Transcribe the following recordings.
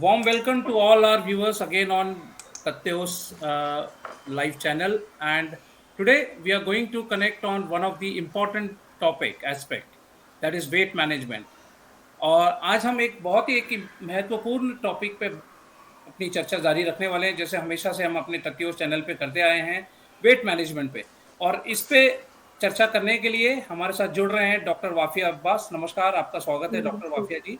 Warm welcome to all our viewers again on Tatteo's live channel. And today we are going to connect on one of the important topic aspect, that is weight management. और आज हम एक बहुत ही एक महत्वपूर्ण topic पे अपनी चर्चा जारी रखने वाले हैं, जैसे हमेशा से हम अपने तकियोस चैनल पे करते आए हैं, वेट मैनेजमेंट पे। और इस पे चर्चा करने के लिए हमारे साथ जुड़ रहे हैं डॉक्टर वाफिया अब्बास। नमस्कार, आपका स्वागत है thank doctor you. Wafia ji.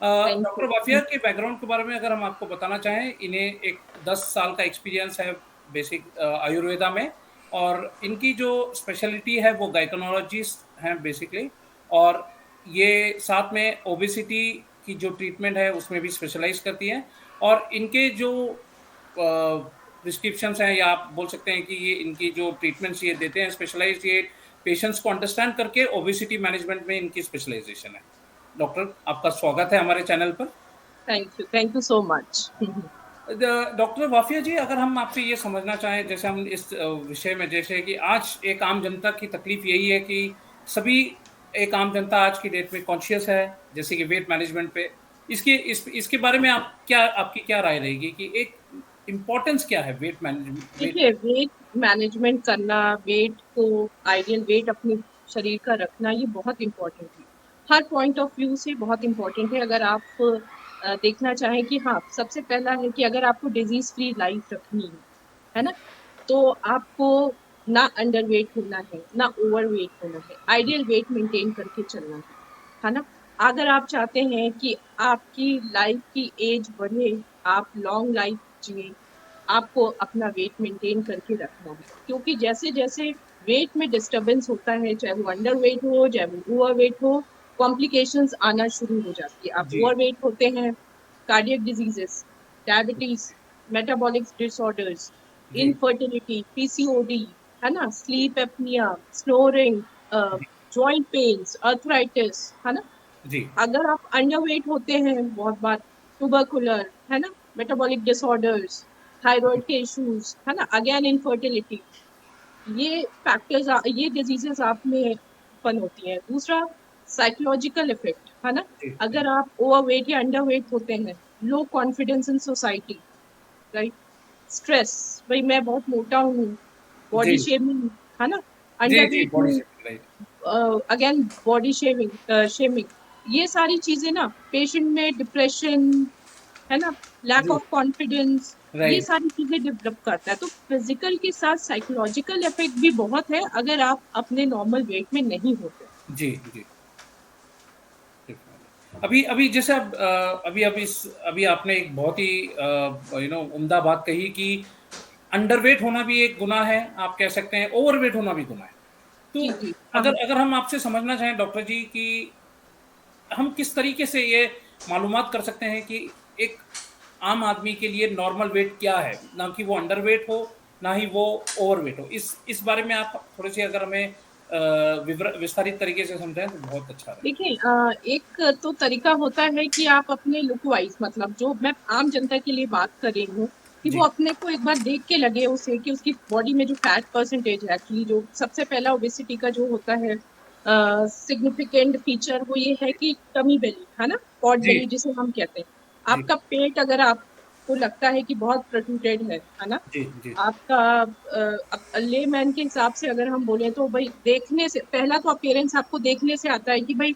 Thank doctor Wafia you. के बैकग्राउंड के बारे में अगर हम आपको बताना चाहें, इन्हें एक 10 साल का एक्सपीरियंस है बेसिक आयुर्वेदा में। और इनकी जो स्पेशलिटी है वो गायकोनोलॉजिस्ट हैं बेसिकली। और ये साथ में ओबेसिटी की जो ट्रीटमेंट है उसमें भी स्पेशलाइज करती हैं। और इनके जो प्रिस्क्रिप्शंस हैं, या आप बोल सकते हैं कि ये इनकी जो ट्रीटमेंट्स ये देते हैं स्पेशलाइज्ड, ये पेशेंट्स को अंडरस्टैंड करके ओबेसिटी मैनेजमेंट में इनकी स्पेशलाइजेशन है। डॉक्टर, आपका स्वागत है हमारे चैनल पर। Thank you so much. Doctor Wafia ji, अगर हम आपसे ये समझना चाहें, जैसे हम इस विषय में, जैसे कि आज एक आम जनता की तकलीफ यही है कि सभी एक आम जनता आज की डेट में कॉन्शियस है, जैसे कि वेट मैनेजमेंट पे। इसके बारे में आपकी क्या राय रहेगी कि एक इम्पोर्टेंस क्या है वेट मैनेजमेंट? देखिए, वेट मैनेजमेंट करना, वेट को आइडियल वेट अपने शरीर का रखना, ये बहुत इम्पोर्टेंट है। हर पॉइंट ऑफ व्यू से बहुत इम्पोर्टेंट है। अगर आप देखना चाहें कि हाँ, सबसे पहला है कि अगर आपको डिजीज फ्री लाइफ रखनी है ना, तो आपको ना अंडर वेट होना है, ना ओवर वेट होना है, आइडियल वेट मेंटेन करके चलना है ना। अगर आप चाहते हैं कि आपकी लाइफ की एज बढ़े, आप लॉन्ग लाइफ जिए, आपको अपना वेट मेंटेन करके रखना है। क्योंकि जैसे जैसे वेट में डिस्टरबेंस होता है, चाहे वो अंडर वेट हो, चाहे वो ओवर वेट हो, कॉम्प्लिकेशंस आना शुरू हो जाती है। आप जी ओवर वेट होते हैं, cardiac diseases, diabetes, metabolic disorders, जी इनफर्टिलिटी, पीसीओडी, है ना, स्लीप एपनिया, स्नोरिंग, जी जॉइंट पेन्स, अर्थराइटिस, है ना। जी अगर आप अंडरवेट होते हैं, बहुत बार ट्यूबरकुलर, है ना, मेटाबॉलिक डिसऑर्डर्स, थायराइड के इश्यूज, है ना, अगेन इनफर्टिलिटी, ये फैक्टर्स, ये डिजीजेस आप में उत्पन्न होती हैं। दूसरा, साइकोलॉजिकल इफेक्ट, है ना। जी जी अगर आप ओवरवेट या अंडरवेट होते हैं, low confidence in society, right, stress, भाई मैं बहुत मोटा हूँ, जी बॉडी शेमिंग, है ना, जी जी अंडरवेट बॉडी हूँ, shape, right. Again body shaming, ये सारी चीजें ना पेशेंट में डिप्रेशन, है ना, लैक जी ऑफ कॉन्फिडेंस, ये राइट। सारी चीजें डेवलप करता है। तो फिजिकल के साथ साइकोलॉजिकल इफेक्ट भी बहुत है अगर आप अपने नॉर्मल वेट में नहीं होते। जी जी। अभी अभी जैसे अब अभी आपने एक बहुत ही उम्दा बात कही कि अंडरवेट होना भी एक गुनाह है, आप कह सकते हैं ओवरवेट होना भी गुनाह है। तो जी जी, हाँ अगर अगर हम आपसे समझना चाहें डॉक्टर जी कि हम किस तरीके से ये मालूमात कर सकते हैं कि एक आम आदमी के लिए नॉर्मल वेट क्या है, ना कि वो अंडरवेट हो, ना ही वो ओवरवेट हो। इस बारे में आप थोड़ी सी अगर हमें विस्तारित तरीके से समझाएं तो बहुत अच्छा रहेगा। देखिए, एक तो तरीका होता है कि आप अपने लुक वाइज, मतलब जो मैं आम जनता के लिए बात कर रही हूँ, कि वो जी अपने को एक बार देख के लगे उसे कि उसकी बॉडी में जो फैट परसेंटेज है, एक्चुअली जो सबसे पहला ओबेसिटी का जो होता है सिग्निफिकेंट फीचर, वो ये है कि टमी बेली, है ना, पॉट जी बेली जिसे हम कहते हैं। जी आपका पेट अगर आपको लगता है कि बहुत प्रोट्रूडेड है ना, जी जी आपका लेमैन के हिसाब से अगर हम बोले तो भाई देखने से पहला तो अपीयरेंस आपको देखने से आता है कि भाई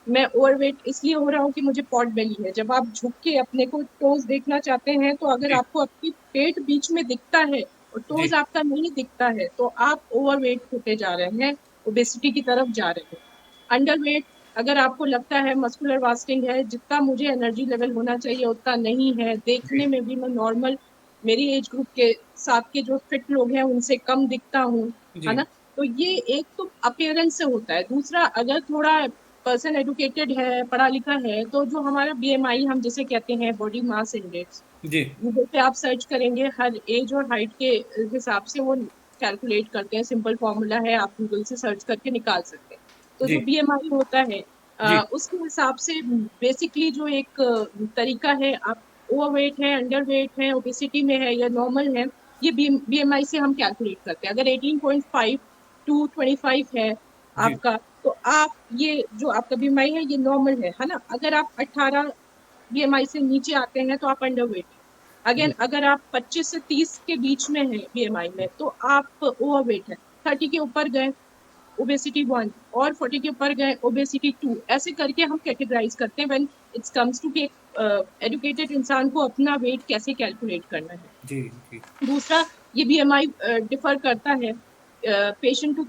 मैं ओवरवेट इसलिए हो रहा हूँ कि मुझे पॉट बेली है। जब आप झुक के अपने को टोज देखना चाहते हैं, तो अगर जी आपको आपकी पेट बीच में दिखता है और जी टोज आपका नहीं दिखता है, तो आप ओवरवेट होते जा रहे हैं, ओबेसिटी की तरफ जा रहे हैं। अंडरवेट, अगर आपको लगता है मस्कुलर वास्टिंग है, जितना मुझे एनर्जी लेवल होना चाहिए उतना नहीं है, देखने जी में भी मैं नॉर्मल मेरी एज ग्रुप के साथ के जो फिट लोग हैं उनसे कम दिखता हूँ, है जी ना। तो ये एक तो अपीयरेंस से होता है। दूसरा, अगर थोड़ा पर्सन एडुकेटेड है, पढ़ा लिखा है, तो जो हमारा बीएमआई हम जिसे कहते हैं, बॉडी मास इंडेक्स, जी गूगल पे आप सर्च करेंगे, हर एज और हाइट के हिसाब से वो कैलकुलेट करते हैं। सिंपल फॉर्मूला है, आप गूगल से सर्च करके निकाल सकते हैं। तो जी जो बीएमआई होता है, जी उसके हिसाब से बेसिकली जो एक तरीका है, आप ओवरवेट है, अंडरवेट है, ओबेसिटी में है या नॉर्मल है, ये बीएमआई से हम कैलकुलेट करते हैं। अगर 18.5 टू 25 है जी आपका, तो आप ये जो आपका बीएमआई है ये नॉर्मल है ना। अगर आप 18 BMI से नीचे आते हैं तो आप अंडरवेट हैं। अगेन जी, अगर आप 25 से 30 के बीच में हैं BMI में तो आप ओवरवेट है। 30 के ऊपर गए ओबेसिटी 1 और 40 के ऊपर गए ओबेसिटी 2, ऐसे करके हम कैटेगराइज करते हैं व्हेन इट्स कम्स टू कि एजुकेटेड इंसान को अपना वेट कैसे कैलकुलेट करना है। जी, जी, दूसरा, ये BMI डिफर करता है पेशेंट टू,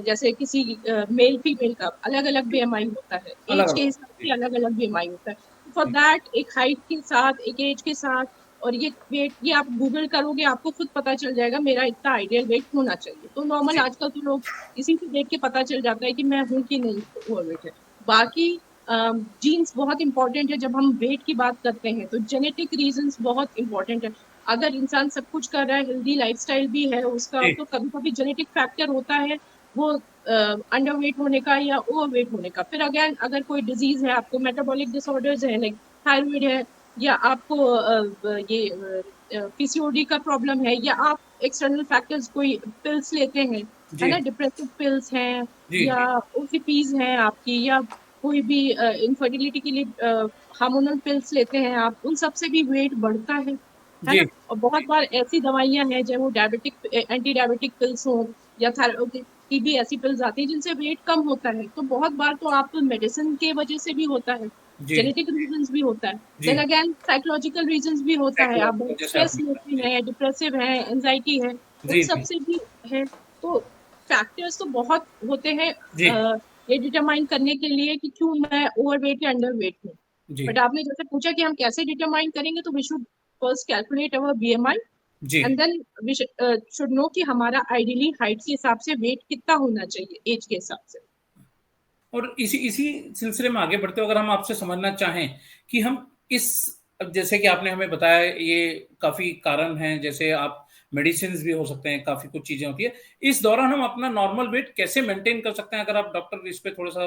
जैसे किसी मेल फीमेल का अलग अलग BMI होता है, एज के अलग-अलग। हिसाब जी, से अलग अलग BMI होता है। फॉर जी, दैट एक हाइट के साथ, एक एज के साथ, और ये वेट, ये आप गूगल करोगे आपको खुद पता चल जाएगा मेरा इतना आइडियल वेट होना चाहिए। तो नॉर्मल जी, आजकल तो लोग इसी से देख के पता चल जाता है कि मैं हूँ कि नहीं ओवरवेट है। बाकी जीन्स बहुत इंपॉर्टेंट है जब हम वेट की बात करते हैं, तो जेनेटिक रीजंस बहुत इंपॉर्टेंट है। अगर इंसान सब कुछ कर रहा है, हेल्दी लाइफस्टाइल भी है उसका, जी, तो कभी कभी जेनेटिक फैक्टर होता है वो अंडरवेट होने का या ओवरवेट होने का। फिर अगेन अगर कोई डिजीज है, आपको मेटाबॉलिक डिसऑर्डर्स है लाइक थायराइड है, या आपको ये PCOD का प्रॉब्लम है, या आप एक्सटर्नल फैक्टर्स कोई पिल्स लेते हैं, है जी, ना, डिप्रेसिव पिल्स हैं, जी, या जी, OCPs हैं आपकी, या कोई भी इनफर्टिलिटी के लिए हार्मोनल पिल्स लेते हैं आप, उन सब से भी वेट बढ़ता है जी, ना। और बहुत बार ऐसी दवाइयां हैं चाहे वो डायबिटिक एंटी डायबिटिक पिल्स हो या थायराइड की भी ऐसी पिल्स आती है जिनसे वेट कम होता है। तो बहुत बार तो आप मेडिसिन के वजह से भी होता है, जी, जेनेटिक रीजंस भी होता है, देन जी, अगेन साइकोलॉजिकल रीजंस भी होता है, आप बहुत साइकोलॉजिकल जैसे स्ट्रेस आपने कहा। लेते जी, हैं, डिप्रेसिव है, एंजाइटी है, उन जी, सब जी, से भी है। तो फैक्टर्स तो बहुत होते हैं जी, ये डिटरमाइन करने के लिए कि क्यों मैं ओवरवेट या अंडरवेट हूँ। जी, बट आपने जैसे पूछा कि हम कैसे डिटरमाइन करेंगे, तो we should first calculate our BMI जी। And then we should know कि हमारा आइडियली हाइट के हिसाब से वेट कितना होना चाहिए एज के हिसाब से। और इसी इसी सिलसिले में आगे बढ़ते हुए अगर हम आपसे समझना चाहें कि हम इस, अब जैसे कि आपने हमें बताया ये काफ़ी कारण हैं, जैसे आप मेडिसिन्स भी हो सकते हैं, काफ़ी कुछ चीज़ें होती हैं। इस दौरान हम अपना नॉर्मल वेट कैसे मेंटेन कर सकते हैं? अगर आप डॉक्टर इस पे थोड़ा-सा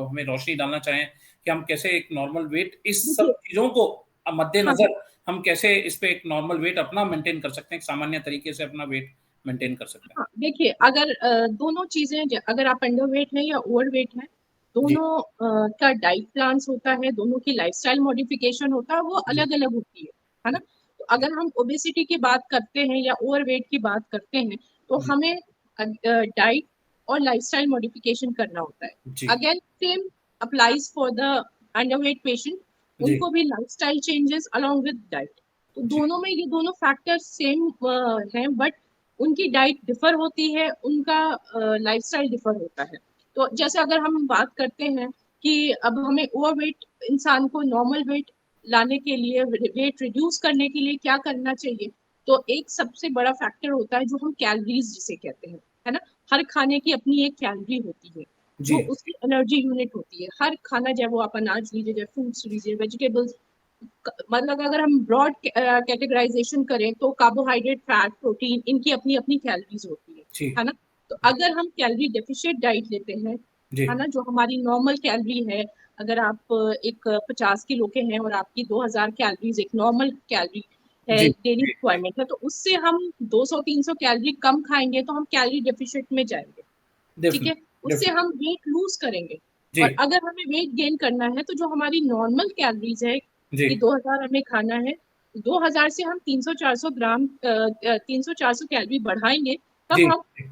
हमें रोशनी डालना चाहें कि हम कैसे एक नॉर्मल वेट इस सब देखिए, चीज़ों को हाँ हाँ, मद्देनज़र हम कैसे इस पे एक नॉर्मल वेट अपना मेंटेन कर सकते हैं, एक सामान्य तरीके से अपना वेट मेंटेन कर सकते हैं? हाँ, देखिए अगर दोनों चीजें, अगर आप अंडरवेट हैं या ओवरवेट हैं, जी, दोनों का डाइट प्लान्स होता है, दोनों की लाइफस्टाइल मॉडिफिकेशन होता है, वो जी, अलग अलग होती है ना। जी, तो अगर हम ओबेसिटी की बात करते हैं या ओवरवेट की बात करते हैं, तो जी, हमें डाइट और लाइफस्टाइल मॉडिफिकेशन करना होता है। जी, again same applies for the underweight patient, जी, उनको भी lifestyle changes along with diet. तो जी, दोनों में ये दोनों फैक्टर सेम हैं, बट उनकी डाइट डिफर होती है, उनका लाइफस्टाइल डिफर होता है। तो जैसे अगर हम बात करते हैं कि अब हमें ओवरवेट इंसान को नॉर्मल वेट लाने के लिए, वेट रिड्यूस करने के लिए क्या करना चाहिए, तो एक सबसे बड़ा फैक्टर होता है जो हम कैलोरीज जिसे कहते हैं, है ना। हर खाने की अपनी एक कैलोरी होती है, जो जी, उसकी एनर्जी यूनिट होती है। हर खाना, चाहे वो आप अनाज लीजिए, चाहे फ्रूट्स लीजिए, वेजिटेबल्स, मतलब अगर हम ब्रॉड कैटेगराइजेशन करें तो कार्बोहाइड्रेट, फैट, प्रोटीन, इनकी अपनी अपनी कैलोरीज होती जी, है ना। तो अगर हम कैलोरी डेफिशिएंट डाइट लेते हैं, जी, है ना, जो हमारी नॉर्मल कैलोरी है, अगर आप एक 50 किलो के हैं और आपकी 2000 कैलोरीज एक नॉर्मल कैलोरी है, जी, डेली जी, जी, रिक्वायरमेंट है, तो उससे हम 200-300 कैलोरी कम खाएंगे तो हम कैलोरी डेफिशिएंट में जाएंगे। ठीक है, डेफ़िनिटली, उससे डेफ़िनिटली। हम वेट लूज करेंगे। जी, और अगर हमें वेट गेन करना है तो जो हमारी नॉर्मल कैलोरीज है जी, कि 2000 हमें खाना है, 2000 से हम 300-400 ग्राम 300-400 कैलोरी बढ़ाएंगे, जी, तब हम जी,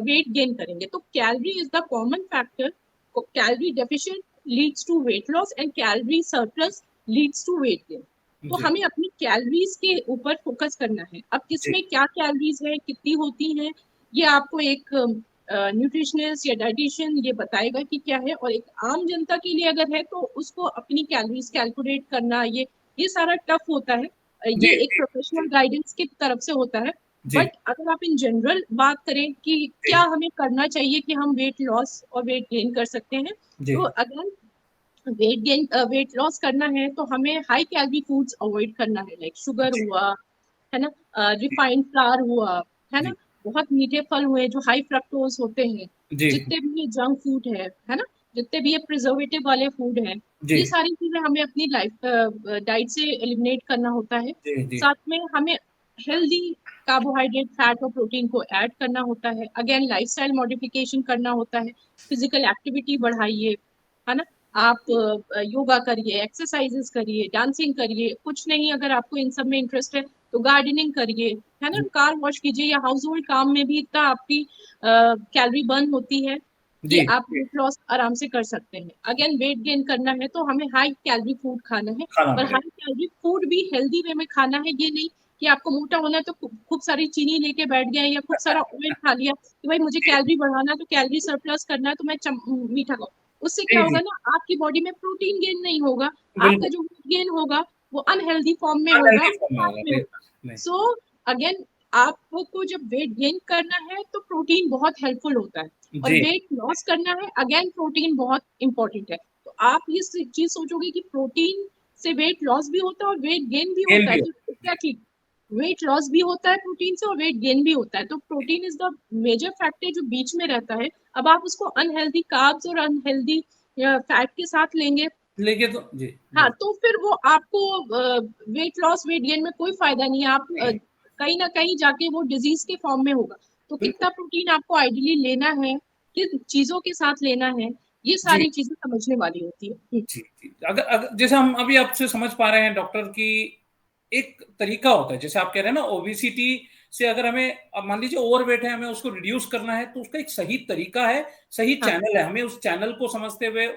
वेट गेन करेंगे। तो calorie is the common factor. Calorie deficient leads to weight loss and calorie surplus leads to weight gain. तो जी, हमें अपनी कैलोरीज के ऊपर फोकस करना है। अब जी, किसमें क्या कैलोरीज है, कितनी होती है, ये आपको एक न्यूट्रिशनिस्ट या डाइटिशियन ये बताएगा कि क्या है। और एक आम जनता के लिए अगर है तो उसको अपनी कैलोरीज कैलकुलेट करना, ये सारा टफ होता है। जी, ये एक जी, प्रोफेशनल जी, गाइडेंस की तरफ से होता है। जी, बट अगर आप इन जनरल बात करें कि क्या जी, हमें करना चाहिए कि हम वेट लॉस और वेट गेन कर सकते हैं, जी, तो अगर वेट लॉस करना है तो हमें हाई कैलोरी फूड्स अवॉइड करना है, लाइक शुगर जी, हुआ, है ना, रिफाइंड फ्लावर हुआ, है ना, जी, बहुत मीठे फल हुए जो हाई फ्रक्टोज होते हैं, जी, जितने भी ये जंक फूड है ना, जितने भी ये प्रिजर्वेटिव वाले फूड हैं, जी, ये सारी चीजें हमें अपनी लाइफ डाइट से एलिमिनेट करना होता है। जी, जी, साथ में हमें हेल्दी कार्बोहाइड्रेट, फैट और प्रोटीन को ऐड करना होता है। अगेन लाइफस्टाइल मॉडिफिकेशन करना होता है, फिजिकल एक्टिविटी बढ़ाइए, है ना। आप योगा करिए, एक्सरसाइजेस करिए, डांसिंग करिए, कुछ नहीं अगर आपको इन सब में इंटरेस्ट है तो गार्डनिंग करिए, है ना, जी कार वॉश कीजिए, या हाउस होल्ड काम में भी इतना आपकी कैलोरी बर्न होती है कि जी आप वेट लॉस आराम से कर सकते हैं। अगेन वेट गेन करना है तो हमें हाई कैलोरी फूड खाना है, खाना और पड़ेगा। हाई कैलोरी फूड भी हेल्दी वे में खाना है। ये नहीं कि आपको मोटा होना है तो खूब सारी चीनी लेके बैठ गए या खूब सारा ऑयल खा लिया कि भाई मुझे जी कैलोरी बढ़ाना है तो कैलोरी सरप्लस करना है तो मैं मीठा खाऊं। उससे क्या जी होगा जी, ना, आपकी बॉडी में प्रोटीन गेन नहीं होगा, आपका बिल्कुल जो वेट गेन होगा वो अनहेल्दी फॉर्म में होगा अनहेल्दी और फॉर्म में फैट होगा, में नहीं होगा। नहीं। सो अगेन आपको जब वेट गेन करना है तो प्रोटीन बहुत हेल्पफुल होता है, और जी वेट लॉस करना है अगेन प्रोटीन बहुत इंपॉर्टेंट है। तो आप ये चीज सोचोगे कि प्रोटीन से वेट लॉस भी होता है और वेट गेन भी गेन होता है, भी तो होगा। जी एग्जैक्टली वेट लॉस भी होता है प्रोटीन से और वेट गेन भी होता है। तो जी, protein is the major factor जो बीच में रहता है। अब आप उसको अनहेल्दी कार्ब्स और अनहेल्दी फैट के साथ लेंगे, लेके तो जी हाँ, बिल्कुल। तो फिर वो आपको वेट लॉस वेट गेन में कोई फायदा नहीं है। आप नहीं, कहीं ना कहीं जाके वो डिजीज के फॉर्म में होगा। तो बिल्कुल। कितना प्रोटीन आपको आइडियली लेना है, किन चीजों के साथ लेना है, ये जी सारी चीजें समझने वाली होती है। जी, जी। अगर जैसे हम अभी आपसे समझ पा रहे हैं डॉक्टर कि एक तरीका होता है, जैसे आप कह रहे हैं ना ओबेसिटी से अगर हमें अब मान लीजिए ओवरवेट है, हमें उसको रिड्यूस करना है तो उसका एक सही तरीका है, सही हाँ, चैनल है। हमें उस चैनल को समझते हुए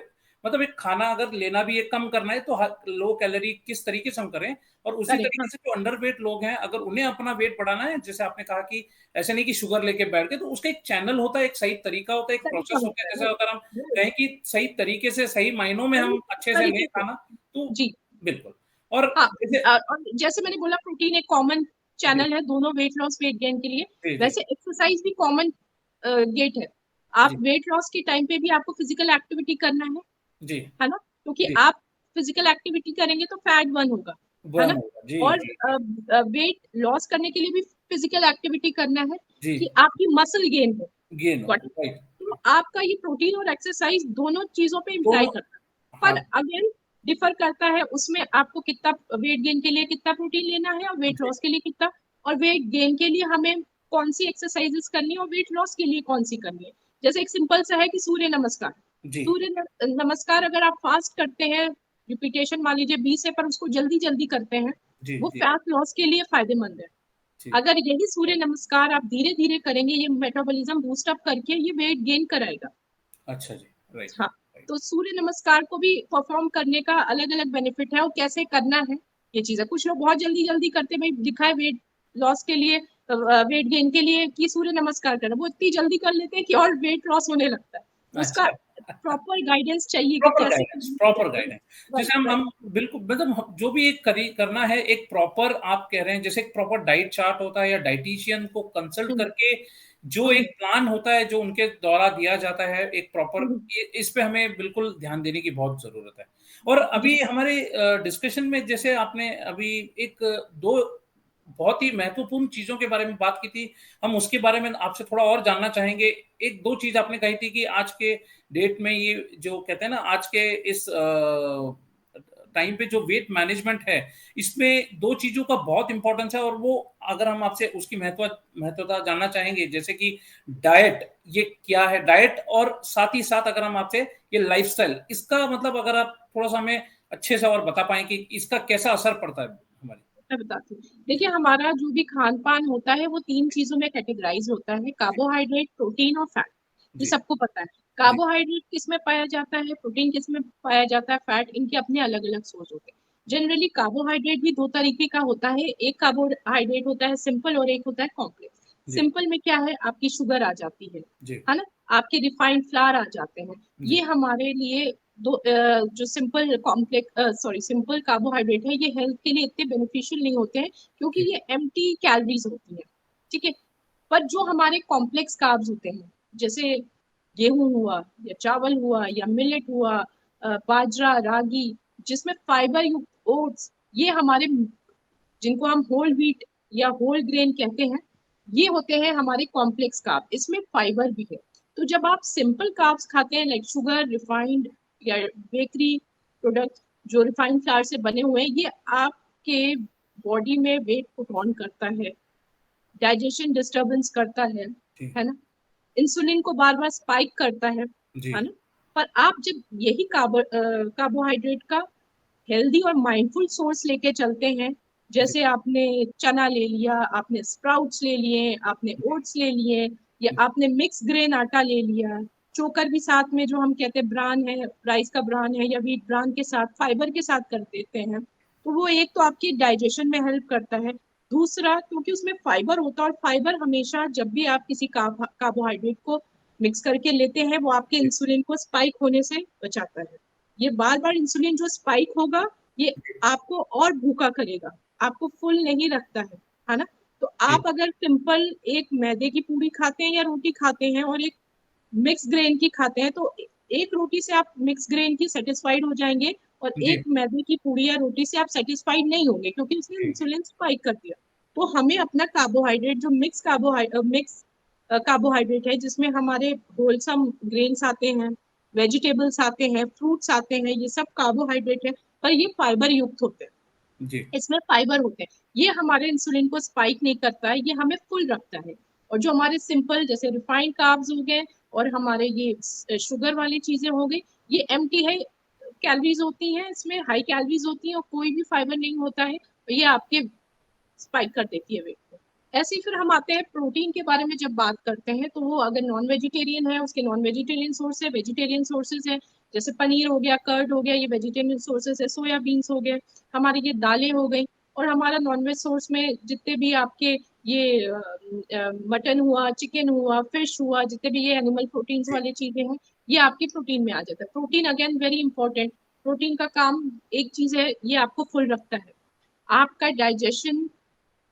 मतलब एक खाना अगर लेना भी है, कम करना है तो लो कैलोरी किस तरीके से हम करें और उसी करेक्ट, तरीके हाँ, से जो अंडरवेट लोग हैं अगर उन्हें अपना वेट बढ़ाना है, जैसे आपने कहा कि ऐसे नहीं कि शुगर लेके बैठ गए, तो उसका एक चैनल होता है, एक सही तरीका होता है, एक तरीका प्रोसेस होता है। होता है, जैसे राइट, अगर हम राइट, कहें कि सही तरीके से सही मायनों में सही हम अच्छे से लें तरीके से, खाना तो जी, बिल्कुल। और हाँ। जैसे और जैसे मैंने बोला प्रोटीन एक कॉमन जी, चैनल है दोनों वेट लॉस वेट गेन के लिए, जी, जी, वैसे एक्सरसाइज भी कॉमन गेट है। आप जी, वेट लॉस के टाइम पे भी आपको फिजिकल एक्टिविटी करना जी, है ना, क्योंकि जी, आप फिजिकल एक्टिविटी करेंगे तो फैट बर्न होगा, है बर्न ना। होगा। जी, और जी, जी, वेट लॉस करने के लिए भी फिजिकल एक्टिविटी करना है जी, कि आपकी मसल गेन हो। गेन हो, बट राइट, तो राइट। आपका ये प्रोटीन और एक्सरसाइज दोनों चीजों पे इम्प्लाई दोनों करता है, हाँ, पर अगेन डिफर करता है उसमें आपको कितना वेट गेन के लिए कितना प्रोटीन लेना है और वेट जी, लॉस के लिए कितना, और वेट गेन के लिए हमें कौन सी एक्सरसाइजेस करनी है और वेट लॉस के लिए कौन सी करनी है। जैसे एक सिंपल सा है कि सूर्य नमस्कार, जी, नमस्कार अगर आप फास्ट करते हैं, रिपीटेशन मान लीजिए 20 है पर उसको जल्दी जल्दी करते हैं, जी, वो जी, फैट लॉस के लिए फायदेमंद है। जी। अगर यही सूर्य नमस्कार आप धीरे धीरे करेंगे, ये मेटाबॉलिज्म बूस्ट अप करके ये वेट गेन कराएगा। अच्छा जी, राइट, हाँ, राइट। तो सूर्य नमस्कार को भी परफॉर्म करने का अलग अलग बेनिफिट है और कैसे करना है ये चीज है। कुछ लोग बहुत जल्दी जल्दी करते हैं, भाई दिखा है वेट लॉस के लिए, वेट गेन के लिए कि सूर्य नमस्कार करना, वो इतनी जल्दी कर लेते हैं कि और वेट लॉस होने लगता है। तो उसका अच्छा। प्रॉपर गाइडेंस चाहिए कि कैसे करना है प्रॉपर क्या गाइडेंस। करना है। जैसे राइट, हम बिल्कुल मतलब जो भी एक करना है एक प्रॉपर आप कह रहे हैं जैसे एक प्रॉपर डाइट चार्ट होता है या डाइटिशियन को कंसल्ट राइट, करके जो एक प्लान होता है जो उनके द्वारा दिया जाता है एक प्रॉपर इस पे हमें बिल्कुल ध्यान देने की बहुत ज़रूरत है। और जी, अभी हमारे डिस्कशन में जैसे आपने अभी एक 2 बहुत ही महत्वपूर्ण चीज़ों के बारे में बात की थी, हम उसके बारे में आपसे थोड़ा और जानना चाहेंगे। 1-2 चीज़ आपने कही थी कि आज के डेट में ये जो कहते हैं ना आज के इस टाइम पे जो वेट मैनेजमेंट है, इसमें 2 चीज़ों का बहुत इम्पोर्टेंस है और वो अगर हम आपसे उसकी महत्वता जानना चाहेंगे, जैसे कि डाइट ये क्या है? डाइट और साथ ही साथ अगर हम आपसे ये लाइफ़स्टाइल इसका मतलब अगर आप थोड़ा-सा हमें अच्छे से और बता पाएँ कि इसका कैसा असर पड़ता है हमारी मैं बताती हूँ। जी, देखिए हमारा जो भी खान-पान होता है वो 3 चीज़ों में कैटेगराइज़ होता है, जी, कार्बोहाइड्रेट, प्रोटीन और फैट। ये जी, सबको पता है। जी, कार्बोहाइड्रेट किसमें पाया जाता है, प्रोटीन किसमें पाया जाता है, फैट इनके अपने अलग-अलग सोर्स होते हैं। जनरली कार्बोहाइड्रेट भी 2 तरीके का होता है, एक कार्बोहाइड्रेट होता है सिंपल और एक होता है कॉम्प्लेक्स। जी, सिंपल में क्या है, आपकी शुगर आ जाती जी, है ना? आपके रिफाइंड फ्लावर आ जाते हैं। ये जी, हमारे लिए जो सिंपल सॉरी सिंपल कार्बोहाइड्रेट है, ये हेल्थ के लिए इतने बेनिफिशियल नहीं होते हैं क्योंकि जी, ये एम्प्टी कैलोरीज होती है, ठीक है। पर जो हमारे कॉम्प्लेक्स कार्ब्स होते हैं, जैसे गेहूं हुआ या चावल हुआ या मिलेट हुआ, बाजरा रागी, जिसमें फाइबर युक्त ओट्स, ये हमारे जिनको हम होल व्हीट या होल ग्रेन कहते हैं, ये होते हैं हमारे कॉम्प्लेक्स कार्ब, इसमें फाइबर भी है। तो जब आप सिंपल कार्ब्स खाते हैं लाइक शुगर रिफाइंड या बेकरी प्रोडक्ट जो रिफाइंड फ्लावर से बने हुए हैं, ये आपके बॉडी में वेट पुट ऑन करता है, डाइजेशन डिस्टरबेंस करता है ना, इंसुलिन को बार बार स्पाइक करता है जी, ना। पर आप जब यही कार्बोहाइड्रेट का हेल्दी और माइंडफुल सोर्स लेके चलते हैं, जैसे आपने चना ले लिया, आपने स्प्राउट्स ले लिए, आपने ओट्स ले लिए, या आपने मिक्स ग्रेन आटा ले लिया, चोकर भी साथ में जो हम कहते हैं ब्रान है, राइस का ब्रान है या व्हीट ब्रान के साथ फाइबर के साथ कर देते हैं, तो वो एक तो आपकी डाइजेशन में हेल्प करता है। दूसरा, क्योंकि उसमें फाइबर होता है, और फाइबर हमेशा जब भी आप किसी कार्बोहाइड्रेट को मिक्स करके लेते हैं, वो आपके इंसुलिन को स्पाइक होने से बचाता है। ये बार बार इंसुलिन जो स्पाइक होगा, ये आपको और भूखा करेगा, आपको फुल नहीं रखता है ना। तो आप अगर सिंपल एक मैदे की पूरी खाते हैं या रोटी खाते हैं और एक मिक्स ग्रेन की खाते हैं, तो एक रोटी से आप मिक्स ग्रेन की सेटिस्फाइड हो जाएंगे, और एक जी मैदे की पूरी या रोटी से आप सेटिस्फाइड नहीं होंगे, क्योंकि उसने जी इंसुलिन स्पाइक कर दिया। तो हमें अपना कार्बोहाइड्रेट जो मिक्स कार्बोहाइड्रेट है, जिसमें हमारे होलसम ग्रेन्स आते हैं, वेजिटेबल्स आते हैं, फ्रूट्स आते हैं, ये सब कार्बोहाइड्रेट है, पर ये फाइबर युक्त होते हैं, जी इसमें फाइबर होते हैं। ये हमारे इंसुलिन को स्पाइक नहीं करता है, ये हमें फुल रखता है। और जो हमारे सिंपल जैसे रिफाइंड कार्ब्स हो गए और हमारे ये शुगर वाली चीजें हो गई, ये एम्प्टी है, कैलोरीज होती हैं, इसमें हाई कैलोरीज होती हैं और कोई भी फाइबर नहीं होता है, ये आपके स्पाइक कर देती है वेट को। ऐसे ही फिर हम आते हैं प्रोटीन के बारे में, जब बात करते हैं तो वो अगर नॉन वेजिटेरियन है, उसके नॉन वेजिटेरियन सोर्स है, वेजिटेरियन सोर्सेज है, जैसे पनीर हो गया, कर्ड हो गया, ये वेजिटेरियन सोर्सेज है, सोयाबीन्स हो गए, हमारी ये दालें हो गई, और हमारा नॉनवेज सोर्स में जितने भी आपके ये मटन हुआ, चिकन हुआ, फिश हुआ, जितने भी ये एनिमल प्रोटीन्स वाली चीजें हैं, ये आपकी प्रोटीन में आ जाता है। Protein again very important. Protein का काम एक चीज है, ये आपको फुल रखता है, आपका डाइजेशन।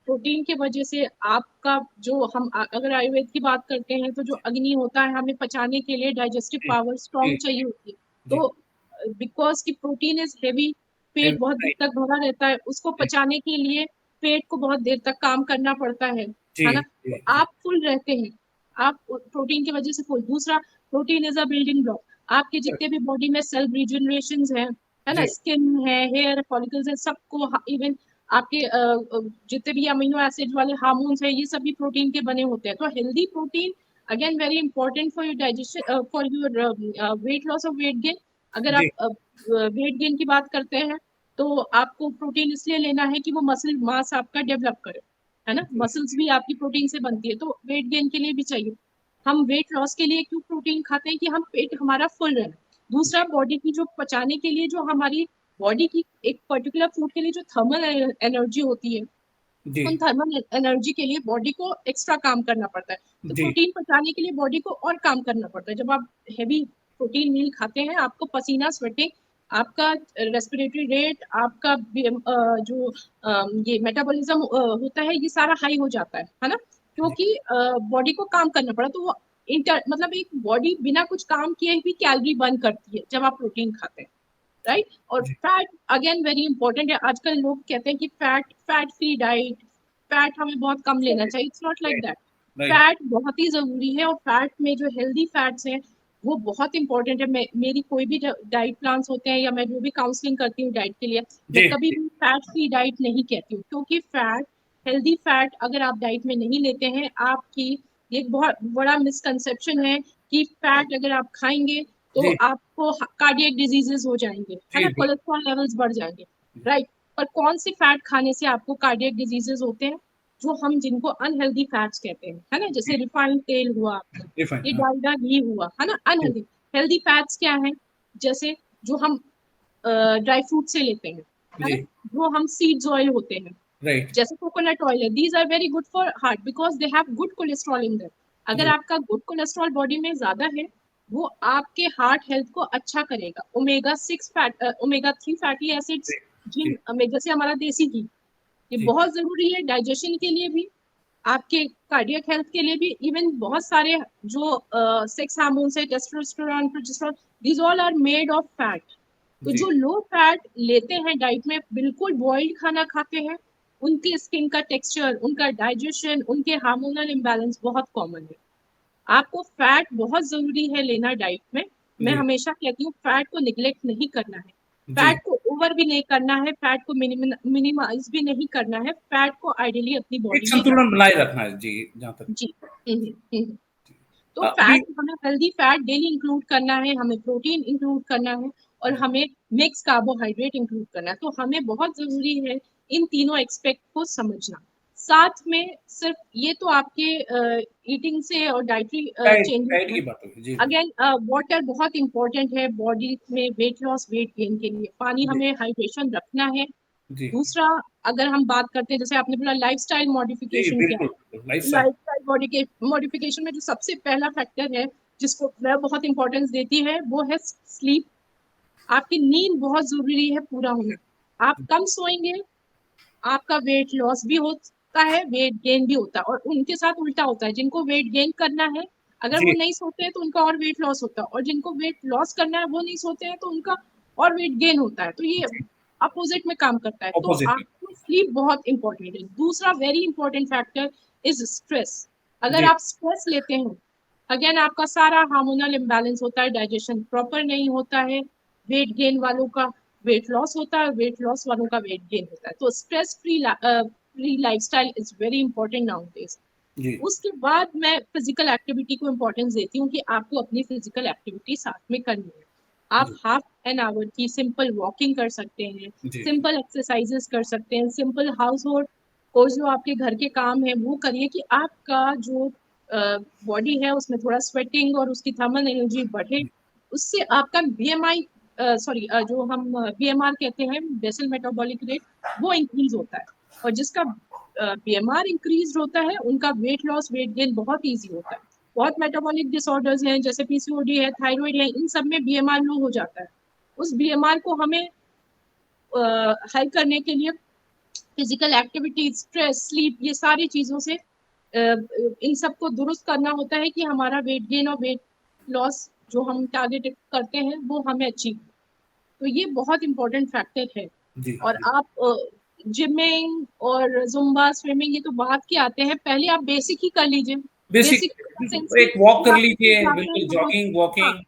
प्रोटीन की वजह से आपका जो हम अगर आयुर्वेद की बात करते हैं, तो जो अग्नि होता है, हमें पचाने के लिए डाइजेस्टिव जी पावर जी स्ट्रॉन्ग चाहिए होती है। जी तो बिकॉज की प्रोटीन इज हेवी, पेट बहुत देर राइट तक भरा रहता है, उसको पचाने के लिए पेट को बहुत देर तक काम करना पड़ता जी है ना। जी तो जी आप फुल रहते हैं, आप प्रोटीन की वजह से फुल। दूसरा, protein is a building block. आपके जितने भी बॉडी में सेल रिजनरेशन है ना, जी स्किन है, हेयर फॉलिकल्स है, सबको, इवन आपके जितने भी अमीनो एसिड वाले हार्मोन्स है, ये सभी प्रोटीन के बने होते हैं। तो healthy protein again very important for your digestion, for your weight loss और वेट गेन। अगर जी आप वेट गेन की बात करते हैं, तो आपको प्रोटीन इसलिए लेना है कि वो मसल मास आपका डेवलप करे, है ना। जी मसल्स भी आपकी प्रोटीन से बनती है, तो वेट गेन के लिए भी चाहिए। हम वेट लॉस के लिए क्यों प्रोटीन खाते हैं, कि हम पेट हमारा फुल रहे। दूसरा, बॉडी की जो पचाने के लिए, जो हमारी बॉडी की एक पर्टिकुलर फूड के लिए जो थर्मल एनर्जी होती है, जी उन थर्मल एनर्जी के लिए बॉडी को एक्स्ट्रा काम करना पड़ता है। तो जी प्रोटीन पचाने के लिए बॉडी को और काम करना पड़ता है। जब आप हैवी प्रोटीन मील खाते हैं, आपको पसीना, स्वेटिंग, आपका रेस्पिरेटरी रेट, आपका जो ये मेटाबॉलिज्म होता है, ये सारा हाई हो जाता है ना, क्योंकि बॉडी को काम करना पड़ा। तो वो मतलब एक बॉडी बिना कुछ काम किए भी कैलोरी बर्न करती है जब आप प्रोटीन खाते हैं, राइट। और जी फैट अगेन वेरी इंपॉर्टेंट है। आजकल लोग कहते हैं कि फैट फ्री डाइट, फैट हमें बहुत कम लेना चाहिए। It's not like that. Right fat बहुत ही जरूरी है, और फैट में जो हेल्दी फैट्स हैं, वो बहुत इंपॉर्टेंट है। मेरी कोई भी डाइट प्लान्स होते हैं, या मैं जो भी काउंसलिंग करती हूँ डाइट के लिए, मैं जी कभी भी फैट फ्री डाइट नहीं कहती हूँ, क्योंकि फैट, हेल्दी फैट अगर आप डाइट में नहीं लेते हैं, आपकी एक बहुत बड़ा मिसकंसेप्शन है कि फैट अगर आप खाएंगे तो जी आपको कार्डियक डिजीजेस हो जाएंगे, है जी ना, जी कोलेस्ट्रॉल लेवल्स बढ़ जाएंगे, राइट। पर कौन से फैट खाने से आपको कार्डियक डिजीजेस होते हैं? जो हम जिनको अनहेल्दी फैट्स कहते हैं, है ना, जैसे रिफाइंड तेल हुआ आपका, रिफाइन ये हाँ डालडा घी हुआ, है ना, जी अनहेल्दी। हेल्दी फैट्स क्या है? जैसे जो हम ड्राई फ्रूट से लेते हैं, है ना, जी जो हम सीड्स ऑयल होते हैं, राइट जैसे कोकोनट ऑयल है, these are very good for heart because they have good cholesterol in them. अगर जी आपका गुड कोलेस्ट्रॉल बॉडी में ज्यादा है, वो आपके हार्ट हेल्थ को अच्छा करेगा। ओमेगा 3 फैटी एसिड्स, जी जिन जैसे हमारा देसी घी, ये जी बहुत जरूरी है डाइजेशन के लिए भी, आपके कार्डियक हेल्थ के लिए भी। इवन बहुत सारे जो सेक्स हार्मोन्स है, testosterone, progesterone, these all are made of fat. तो जी जो लो फैट लेते हैं डाइट में, बिल्कुल बॉइल्ड खाना खाते हैं, उनके स्किन का टेक्सचर, उनका डाइजेशन, उनके हार्मोनल इम्बैलेंस बहुत कॉमन है। आपको फैट बहुत जरूरी है लेना डाइट में। मैं जी हमेशा कहती हूँ फैट को निग्लेक्ट नहीं करना है, जी फैट को ओवर भी नहीं करना है, फैट को मिनिमाइज भी नहीं करना है, फैट को आइडियली अपनी एक बॉडी में संतुलन रखना बनाए है। रखना है जी जहाँ तक जी। हम्म, हम्म, हम्म। तो अभी फैट, हमें हेल्दी फैट डेली इंक्लूड करना है, हमें प्रोटीन इंक्लूड करना है, और हमें मिक्स कार्बोहाइड्रेट इंक्लूड करना है। तो हमें बहुत जरूरी है इन तीनों एक्सपेक्ट को समझना। साथ में सिर्फ ये तो आपके ईटिंग से और डाइटरी डाइट चेंजेस डाइट हैं। की बात होगी। जी जी अगेन वाटर बहुत इंपॉर्टेंट है बॉडी में वेट लॉस वेट गेन के लिए। पानी जी हमें हाइड्रेशन रखना है। जी दूसरा, अगर हम बात करते हैं, जैसे आपने बोला लाइफस्टाइल जी, मॉडिफिकेशन क्या बिल्कुल है, बिल्कुल, लाइफस्टाइल। लाइफस्टाइल मॉडिफिकेशन में जो सबसे पहला फैक्टर है जिसको मैं बहुत इंपॉर्टेंस देती है वो है स्लीप। आपकी नींद बहुत जरूरी है पूरा होना। आप कम सोएंगे, आपका वेट लॉस भी होता है, वेट गेन भी होता है, और उनके साथ उल्टा होता है। जिनको वेट गेन करना है, अगर वो जी, नहीं सोते हैं तो उनका और वेट लॉस होता है, और जिनको वेट लॉस करना है वो नहीं सोते हैं तो उनका और वेट गेन होता है। तो ये जी, अपोजिट में काम करता है। तो ऑपोजिट। आपको स्लीप बहुत इंपॉर्टेंट है। दूसरा very important factor is stress. अगर जी आप स्ट्रेस लेते हैं, अगेन आपका सारा हार्मोनल इम्बैलेंस होता है, डाइजेशन प्रॉपर नहीं होता है, वेट गेन वालों का वेट लॉस होता है, वेट लॉस वालों का वेट गेन होता है। तो stress free lifestyle is very important nowadays. जी उसके बाद मैं फिजिकल एक्टिविटी को इम्पोर्टेंस देती हूँ कि आपको अपनी फिजिकल एक्टिविटी साथ में करनी है। आप जी हाफ एन आवर की सिंपल वॉकिंग कर सकते हैं, जी सिंपल एक्सरसाइजेस कर सकते हैं, सिंपल हाउस होल्ड और जो आपके घर के काम है वो करिए कि आपका जो बॉडी है उसमें थोड़ा स्वेटिंग और उसकी थर्मल एनर्जी बढ़े। उससे आपका बीएमआई, सॉरी, जो हम बीएमआर कहते हैं, बेसल मेटाबॉलिक रेट, वो इंक्रीज होता है। और जिसका बीएमआर इंक्रीज होता है उनका वेट लॉस वेट गेन बहुत इजी होता है। बहुत मेटाबॉलिक डिसऑर्डर्स हैं जैसे पीसीओडी है, थायराइड है, इन सब में बीएमआर लो हो जाता है। उस बीएमआर को हमें हाई करने के लिए फिजिकल एक्टिविटी, स्ट्रेस, स्लीप, ये सारी चीजों से इन सबको दुरुस्त करना होता है कि हमारा वेट गेन और वेट लॉस जो हम टारगेट करते हैं वो हमें अचीव। तो ये बहुत इंपॉर्टेंट फैक्टर है। जी और जी। आप जिमिंग और जुम्बा स्विमिंग ये तो बात के आते हैं, पहले आप बेसिक ही कर लीजिए। बेसिक, बेसिक सेंस की, एक वॉक कर आप लीजिए, जाते बिल्कुल, हैं तो, जॉगिंग हाँ, वॉकिंग।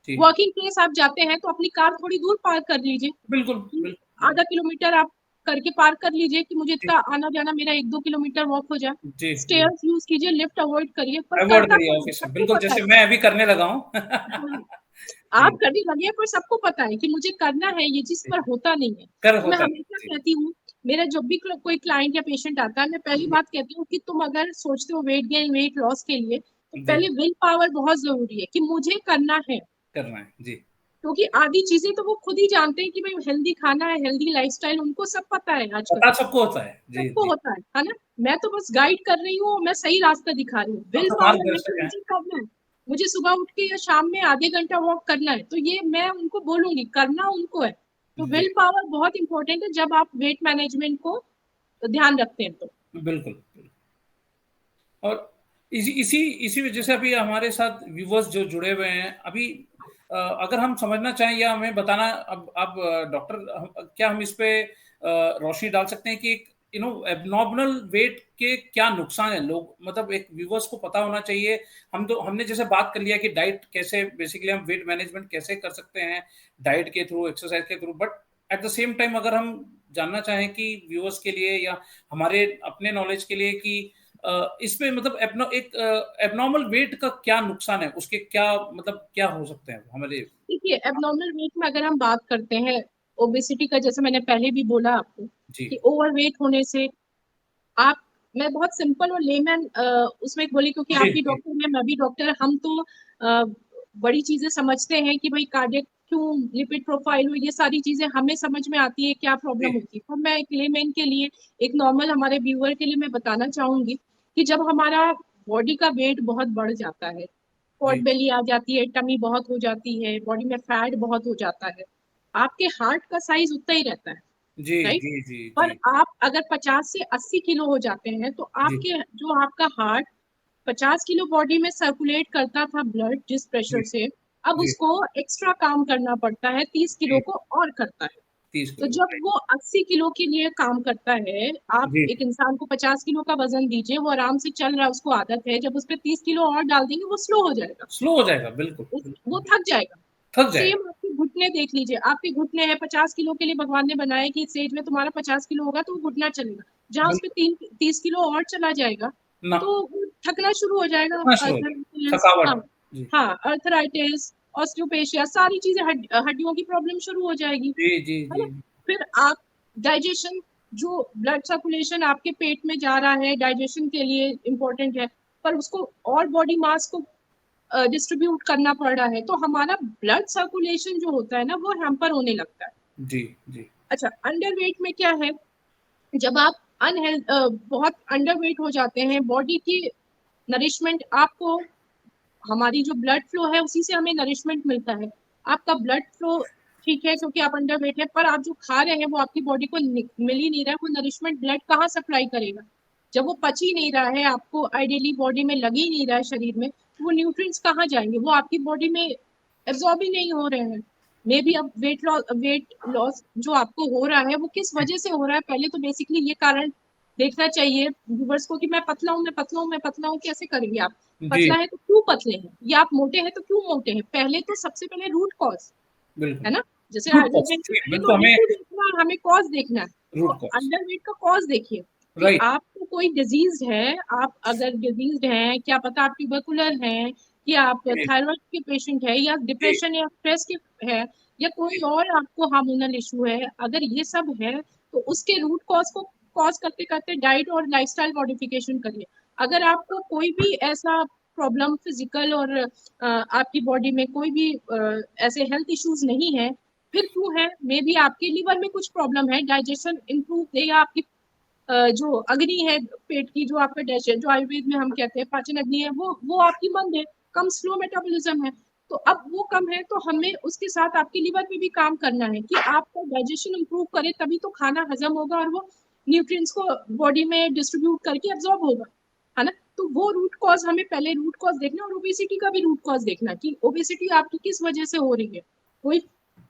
जी, वर्किंग प्लेस आप जाते हैं तो अपनी कार थोड़ी दूर पार्क कर लीजिए, बिल्कुल कि बिल्कुल बिल्कुल। आधा किलोमीटर आप करके पार्क कर लीजिए कि मुझे जी इतना आना जाना मेरा 1-2 किलोमीटर वॉक हो जाए। जी जी। स्टेयर्स यूज कीजिए, लिफ्ट अवॉइड करिए, पर अवॉइड करता करिए कौन है? ऑफिस में, सबको बिल्कुल, पता जैसे है। मैं अभी करने लगा हूँ। हाँ, जी आप करने लगे, पर सबको पता है कि मुझे करना है ये चीज, जी, पर होता नहीं है। कर तो मैं होता है। हमेशा जी कहती हूँ, मेरा जब भी कोई क्लाइंट या पेशेंट आता है, मैं पहली जी बात कहती हूँ कि तुम अगर सोचते हो वेट गेन वेट लॉस के लिए, तो जी, पहले विल पावर बहुत जरूरी है कि मुझे करना है। करना है। जी, क्योंकि आधी चीजें तो वो खुद ही जानते हैं कि भाई हेल्दी खाना है, हेल्दी लाइफस्टाइल, उनको सब पता है आजकल। पता सबको होता है। जी सबको जी। होता है ना। मैं तो बस गाइड कर रही हूँ, मैं सही रास्ता दिखा रही हूँ। हम विल तो पावर है कि मार्गदर्शक हैं। मुझे करना है, मुझे सुबह उठ के या शाम में आधे घंटा वॉक करना है, तो ये मैं उनको बोलूंगी, करना उनको है। तो जी, विल पावर बहुत इंपॉर्टेंट है जब आप वेट मैनेजमेंट को ध्यान रखते हैं तो। बिल्कुल बिल्कुल। और इसी इसी इसी वजह से अभी हमारे साथ व्यूवर्स जो जुड़े हुए हैं अभी, अगर हम समझना चाहें या हमें बताना, अब डॉक्टर, क्या हम इस पे रोशनी डाल सकते हैं कि एक एबनॉर्मल वेट के क्या नुकसान है? लोग, मतलब एक व्यूवर्स को पता होना चाहिए। हमने जैसे बात कर लिया कि डाइट कैसे, बेसिकली हम वेट मैनेजमेंट कैसे कर सकते हैं, डाइट के थ्रू, एक्सरसाइज के through, but at the same time अगर हम जानना चाहें कि व्यूवर्स के लिए या हमारे अपने नॉलेज के लिए कि इसमें मतलब एक एबनॉर्मल वेट का क्या नुकसान है, उसके क्या मतलब क्या हो सकते हैं हमारे? देखिए, एबनॉर्मल वेट में अगर हम बात करते हैं ओबेसिटी का, जैसे मैंने पहले भी बोला आपको जी कि ओवरवेट होने से आप, मैं बहुत सिंपल और लेमैन उसमें बोली, क्योंकि जी आप भी जी डॉक्टर हैं, मैं भी डॉक्टर है, हम तो अ, बड़ी चीजें समझते हैं कि भाई कार्डियक क्यों, लिपिड प्रोफाइल हो, ये सारी चीजें हमें समझ में आती है क्या प्रॉब्लम जी होती है। तो मैं एक लेमैन के लिए, एक नॉर्मल हमारे व्यूअर के लिए मैं बताना चाहूंगी कि जब हमारा बॉडी का वेट बहुत बढ़ जाता है, पॉट जी बेली आ जाती है, टमी बहुत हो जाती है, बॉडी में फैट बहुत हो जाता है, आपके हार्ट का साइज उतना ही रहता है, जी राइट। जी जी पर जी आप अगर 50 से 80 किलो हो जाते हैं तो जी आपके, जो आपका हार्ट 50 किलो बॉडी में सर्कुलेट करता था ब्लड जिस जी प्रेशर से, अब जी उसको एक्स्ट्रा काम करना पड़ता है, 30 किलो जी, को और करता है। 30 तो किलो, जब राइट। वो 80 किलो के लिए काम करता है, आप जी, एक इंसान को 50 किलो का वजन दीजिए, वो आराम से चल रहा है, उसको आदत है, जब उस पर 30 किलो और डाल देंगे वो स्लो हो जाएगा, स्लो हो जाएगा, बिल्कुल बिल्कुल वो बिल्कुल, थक जाएगा। थक जाएगा। सेम आपके घुटने देख लीजिए, आपके घुटने हैं 50 किलो के लिए भगवान ने बनाया कि इस एज में तुम्हारा 50 किलो होगा तो वो घुटना चलेगा, जहां उस पर बिल्कुल। 30 किलो और चला जाएगा ना, तो थकना शुरू हो जाएगा। कितना शुरू हो गया, अर्थराइटिस, हाँ, थकावट। जी, हाँ, अर्थराइटिस, ऑस्टियोपेशिया, सारी चीज़ें हड्डियों की प्रॉब्लम शुरू हो जाएगी, जी, जी, है जी, ना? फिर आप डाइजेशन, जो ब्लड सर्कुलेशन आपके पेट में जा रहा है, डाइजेशन के लिए इम्पोर्टेंट है, पर उसको और बॉडी मास को डिस्ट्रीब्यूट करना पड़ रहा है, तो हमारा ब्लड सर्कुलेशन जो होता है ना, वो हैम्पर होने लगता है। जी, जी, अच्छा, अंडरवेट में क्या है, जब आप बहुत अंडरवेट हो जाते हैं, बॉडी की नरिशमेंट आपको, हमारी जो ब्लड फ्लो है उसी से हमें नरिशमेंट मिलता है। आपका ब्लड फ्लो ठीक है क्योंकि आप अंडरवेट है, पर आप जो खा रहे हैं वो आपकी बॉडी को मिल ही नहीं रहा है, वो नरिशमेंट ब्लड कहाँ सप्लाई करेगा? जब वो पच ही नहीं रहा है, आपको आइडियली बॉडी में लग ही नहीं रहा है शरीर में, तो वो न्यूट्रिएंट्स कहाँ जाएंगे? वो आपकी बॉडी में एब्जॉर्ब ही नहीं हो रहे हैं। मे बी अब वेट लॉस जो आपको हो रहा है वो किस वजह से हो रहा है, पहले तो बेसिकली ये कारण देखना चाहिए व्यूवर्स को कि मैं पतला हूँ, मैं पतला हूँ, मैं पतला हूँ, कैसे करेंगे आप? जी, पतला है तो क्यों पतले हैं, या आप मोटे हैं तो क्यों मोटे हैं? पहले तो सबसे पहले रूट कॉज, बिल्कुल। है ना? जैसे रूट कॉज़, आयुर्वेद में जी, पहले तो बिल्कुल हमें इशू देखना है, हमें कॉज देखना है। तो रूट कॉज़, अंडरवेट का कॉज देखिए कि राइट, आपको कोई डिजीज है, आप अगर डिजीज्ड हैं, क्या पता आप ट्यूबरकुलर हैं, कि आप जी, थायराइड के पेशेंट है, या जी, डिप्रेशन या स्ट्रेस के है, या कोई जी, और आपको हार्मोनल इशू है, अगर ये सब है तो उसके रूट कॉज को कॉज करते करते डाइट और लाइफस्टाइल मॉडिफिकेशन करिए। अगर आपको कोई भी ऐसा प्रॉब्लम फिजिकल और आपकी बॉडी में कोई भी ऐसे हेल्थ इश्यूज नहीं है, फिर क्यों है? मे बी आपके लिवर में कुछ प्रॉब्लम है, डाइजेशन इंप्रूव दे, या आपकी जो अग्नि है पेट की, जो आपका डाइजेशन, जो आयुर्वेद में हम कहते हैं पाचन अग्नि है, वो आपकी मंद है, कम स्लो मेटाबॉलिज्म है। तो अब वो कम है तो हमें उसके साथ आपके लिवर पे भी काम करना है कि आपका डाइजेशन इंप्रूव करे, तभी तो खाना हजम होगा और वो न्यूट्रिएंट्स को बॉडी में डिस्ट्रीब्यूट करके एब्जॉर्ब होगा, है ना? तो वो रूट कॉज, हमें पहले रूट कॉज देखना, और ओबेसिटी का भी रूट कॉज देखना कि ओबेसिटी आपकी किस वजह से हो रही है। कोई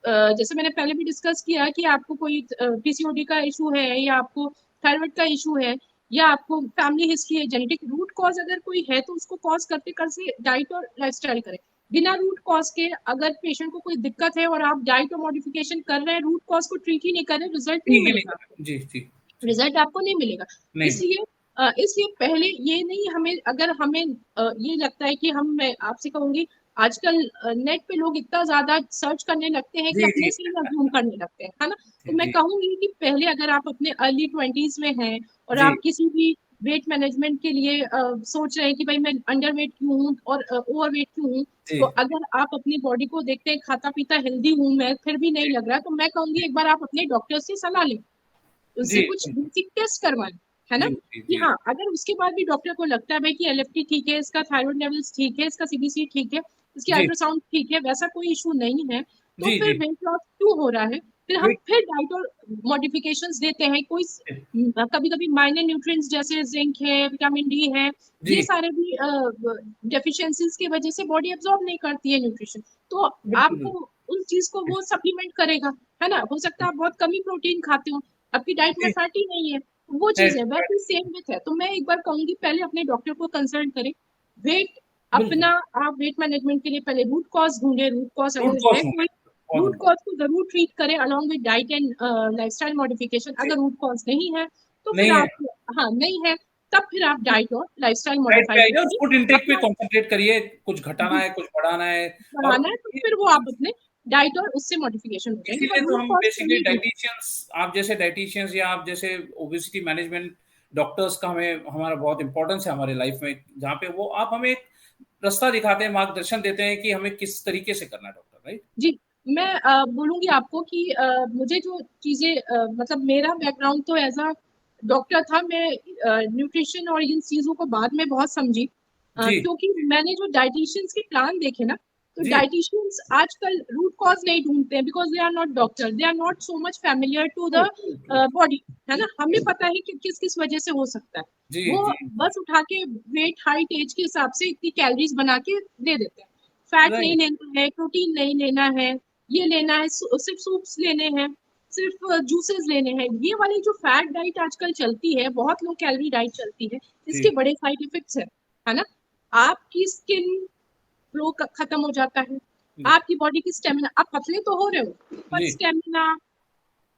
जैसे मैंने पहले भी डिस्कस किया कि आपको कोई पीसीओडी का इशू है, या आपको थायराइड का इशू है, या आपको फैमिली हिस्ट्री है, जेनेटिक रूट कॉज अगर कोई है तो उसको कॉज करते करते डाइट और लाइफस्टाइल करें। बिना रूट कॉज के अगर पेशेंट को कोई दिक्कत है और आप डाइट और मॉडिफिकेशन कर रहे हैं, रूट कॉज को ट्रीट ही नहीं कर रहे, रिजल्ट नहीं ठीक ही नहीं मिलेगा, कर जी, जी, जी, रिजल्ट आपको नहीं मिलेगा। नहीं मिला, इसलिए पहले ये नहीं, हमें अगर हमें ये लगता है कि मैं आपसे कहूंगी, आजकल नेट पे लोग इतना ज्यादा सर्च करने लगते हैं कि जी, अपने जी, से ही अज्यूम करने लगते हैं, है ना? तो जी, मैं जी, कहूंगी कि पहले अगर आप अपने अर्ली 20s में हैं और जी, आप किसी भी वेट मैनेजमेंट के लिए सोच रहे हैं कि भाई मैं अंडर वेट क्यों हूँ और ओवर वेट क्यों हूँ, जी, तो अगर आप अपनी बॉडी को देखते हैं खाता पीता हेल्दी हूँ मैं, फिर भी नहीं लग रहा, तो मैं कहूंगी एक बार आप अपने डॉक्टर से सलाह लें, उससे जी, कुछ बिल्कुल, बेसिक टेस्ट करवाएं, है ना? जी, जी, कि जी, हाँ, अगर उसके बाद भी डॉक्टर को लगता है भाई कि एलएफटी ठीक है, इसका थायराइड लेवल्स ठीक है, इसका सीबीसी ठीक है, इसकी जी, अल्ट्रासाउंड ठीक है, वैसा कोई इशू नहीं है, तो जी, फिर जी, वेट लॉस क्यों हो रहा है? फिर हम वही फिर डाइट और मॉडिफिकेशंस देते हैं। कोई कभी कभी माइनर न्यूट्रिएंट्स जैसे जिंक है, विटामिन डी है, ये जी, सारे भी डेफिशिएंसीज की वजह से बॉडी एब्जॉर्ब नहीं करती है न्यूट्रिशन, तो बिल्कुल, आपको बिल्कुल, उस चीज को वो सप्लीमेंट करेगा, है ना? हो सकता है आप बहुत कम ही प्रोटीन खाते हो, आपकी डाइट में जी, फैट ही नहीं है, वो चीज है, वैसे सेम विथ है। तो मैं एक बार कहूंगी पहले अपने डॉक्टर को कंसल्ट करें, वेट बिल्कुल, अपना, आप वेट मैनेजमेंट के लिए पहले रूट कॉज ढूंढे, रूट कॉज रूट अगर है कॉज़ ढूँढे, कोई, बहुत रूट इम्पोर्टेंट, कॉज को जरूर ट्रीट करें along with diet and lifestyle modification. जी, अगर रूट कॉज नहीं है तो फिर नहीं है, आप, हाँ नहीं है, तब फिर आप डाइट और लाइफस्टाइल डाइट पे मॉडिफाई आइए और करिए फूड इनटेक पे अपना। कॉन्संट्रेट करिए, कुछ घटाना जी, है, कुछ बढ़ाना है और बढ़ाना है तो ये फिर वो आप अपने डाइट और उससे मॉडिफिकेशन हो जाएंगे, इसीलिए पर तो रूट हम कॉज बेसिकली पहले ढूंढ। डायटीशियंस आप जैसे डायटीशियंस या आप जैसे ओबेसिटी मैनेजमेंट डॉक्टर्स का हमें हमारा बहुत इंपॉर्टेंस है हमारे लाइफ में, जहाँ पे वो आप हमें एक रास्ता दिखाते हैं, मार्गदर्शन देते हैं कि हमें किस तरीके से करना है डॉक्टर, राइट? जी, मैं बोलूँगी आपको कि मुझे जो चीज़ें मतलब मेरा बैकग्राउंड तो एज़ अ डॉक्टर था, मैं न्यूट्रिशन और इन चीज़ों को बाद में बहुत समझी, जी, क्योंकि मैंने जो डायटीशियंस के प्लान देखे ना, तो जी, डायटीशियंस आजकल रूट कॉज़ नहीं ढूँढते हैं, because they are not doctor, they are not so much familiar to true, the true, true. Body, है ना? हमें पता है कि किस-किस वजह से हो सकता है। जी, वो जी, जी, बस उठा के वेट, हाइट, ऐज के हिसाब से इतनी कैलोरीज़ बना के दे देते हैं। फैट नहीं राइट, लेना है, प्रोटीन नहीं लेना है, ये लेना है, सिर्फ सूप्स लेने हैं, सिर्फ जूसेस लेने हैं। ये वाली जो फैट डाइट आजकल चलती है, बहुत लो कैलोरी डाइट चलती है, जी, इसके बड़े साइड इफेक्ट्स है ना? आपकी स्किन ग्लो खत्म हो जाता है, जी, आपकी बॉडी की स्टेमिना, आप पतले तो हो रहे हो, पर जी, स्टेमिना,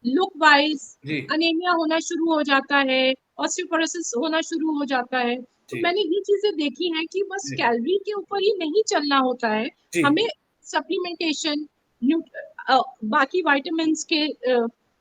लुक वाइज जी, अनीमिया होना शुरू हो जाता है, ऑस्टियोपोरोसिस होना शुरू हो जाता है, तो जी, मैंने ये चीजें देखी हैं कि बस जी, कैलोरी के ऊपर ही नहीं चलना होता है, जी, हमें सप्लीमेंटेशन, बाकी विटामिन के,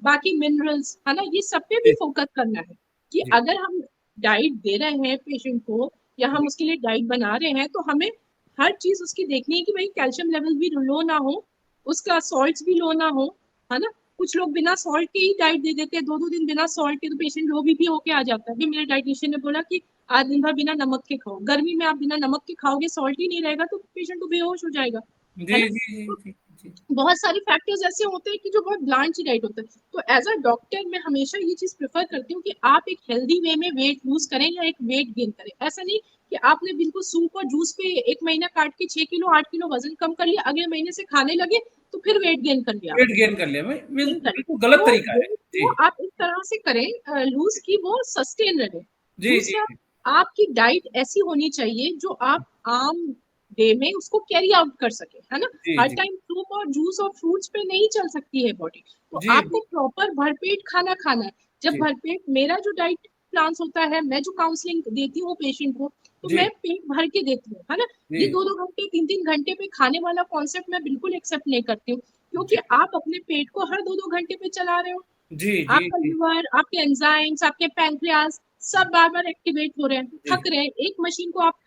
बाकी मिनरल्स, है ना, ये सब पे भी जी, फोकस करना है कि जी, अगर हम डाइट दे रहे हैं पेशेंट को या हम जी, उसके लिए डाइट बना रहे हैं तो हमें हर चीज उसकी देखनी है कि भाई कैल्शियम लेवल भी लो ना हो, उसका सॉल्ट्स भी लो ना हो, है ना। कुछ लोग बिना सॉल्ट के ही डाइट दे देते हैं, 2-2 दिन बिना सॉल्ट के, तो पेशेंट लो बीपी होके आ जाता है। फिर मेरे डाइटिशियन ने बोला कि आज दिन भर बिना नमक के खाओ, गर्मी में आप बिना नमक के खाओगे, सॉल्ट ही नहीं रहेगा तो पेशेंट तो बेहोश हो जाएगा, जी, है ना। जी, तो जी, जी, बहुत सारे फैक्टर्स ऐसे होते हैं कि जो बहुत ब्लांट डाइट होता है। तो एज अ डॉक्टर मैं हमेशा ये चीज प्रेफर करती हूँ कि आप एक हेल्दी वे में वेट लूज करें या एक वेट गेन करें। ऐसा नहीं कि आपने बिल्कुल सूप और जूस पे 1 महीना काट के 6 किलो 8 किलो वजन कम कर लिया, अगले महीने से खाने लगे तो फिर वेट गेन कर लिया वेट आपने। गेन कर लिया मैं, गेन कर बिल्कुल गलत तो तरीका है। वेट जी, को आप इस तरह से करें लूज की वो सस्टेन रहे। जी, जी, दूसरा, आपकी डाइट ऐसी होनी चाहिए जो आप आम डे में उसको कैरी आउट कर सके, है ना। जी, हर जी, टाइम सूप और जूस और फ्रूट्स पे नहीं चल सकती है बॉडी, तो जी, आपको प्रॉपर भरपेट खाना खाना है। जब जी, भरपेट, मेरा जो डाइट प्लान होता है, मैं जो काउंसलिंग देती हूँ पेशेंट को, तो जी, मैं पेट भर के देती हूँ, है ना। ये जी, 2-2 घंटे 3-3 घंटे पे खाने वाला कॉन्सेप्ट मैं बिल्कुल एक्सेप्ट नहीं करती हूँ, क्योंकि जी, आप अपने पेट को हर 2-2 घंटे पे चला रहे हो। जी, जी, आपका जी, लिवर, आपके एंजाइम्स, आपके पैंक्रियाज सब बार-बार एक्टिवेट हो रहे हैं, जी, थक रहे हैं। एक मशीन को आप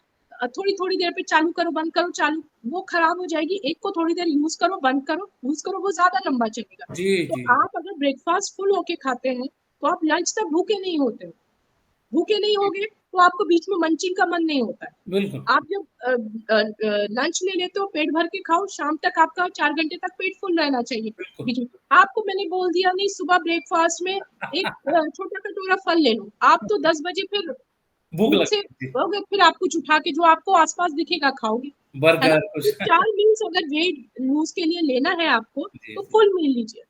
थोड़ी-थोड़ी देर पे चालू करो, बंद करो, चालू, वो खराब हो जाएगी। एक को थोड़ी देर यूज़ करो, बंद करो, यूज़ करो, वो ज़्यादा लंबा चलेगा। जी, तो जी, आप अगर ब्रेकफास्ट फुल होके खाते हैं, तो आप लंच तक भूखे नहीं होते हो। भूखे नहीं जी, होगे, तो आपको बीच में मंचिंग का मन नहीं होता है। बिल्कुल, आप जब लंच ले लेते हो, पेट भर के खाओ, शाम तक आपका 4 घंटे तक पेट फुल रहना चाहिए। बिल्कुल, बीच में आपको मैंने बोल दिया नहीं, सुबह ब्रेकफास्ट में एक छोटा कटोरा फल ले लो, आप तो 10 बजे फिर भूख भूख से लगती है। जी, रहोगे, फिर आप कुछ उठा के जो आपको आस-पास दिखेगा खाओगे, है ना? बर्गर तो कुछ 4 मील्स अगर वेट लूज़ के लिए लेना है आपको, जी, तो जी, फुल मील लीजिए,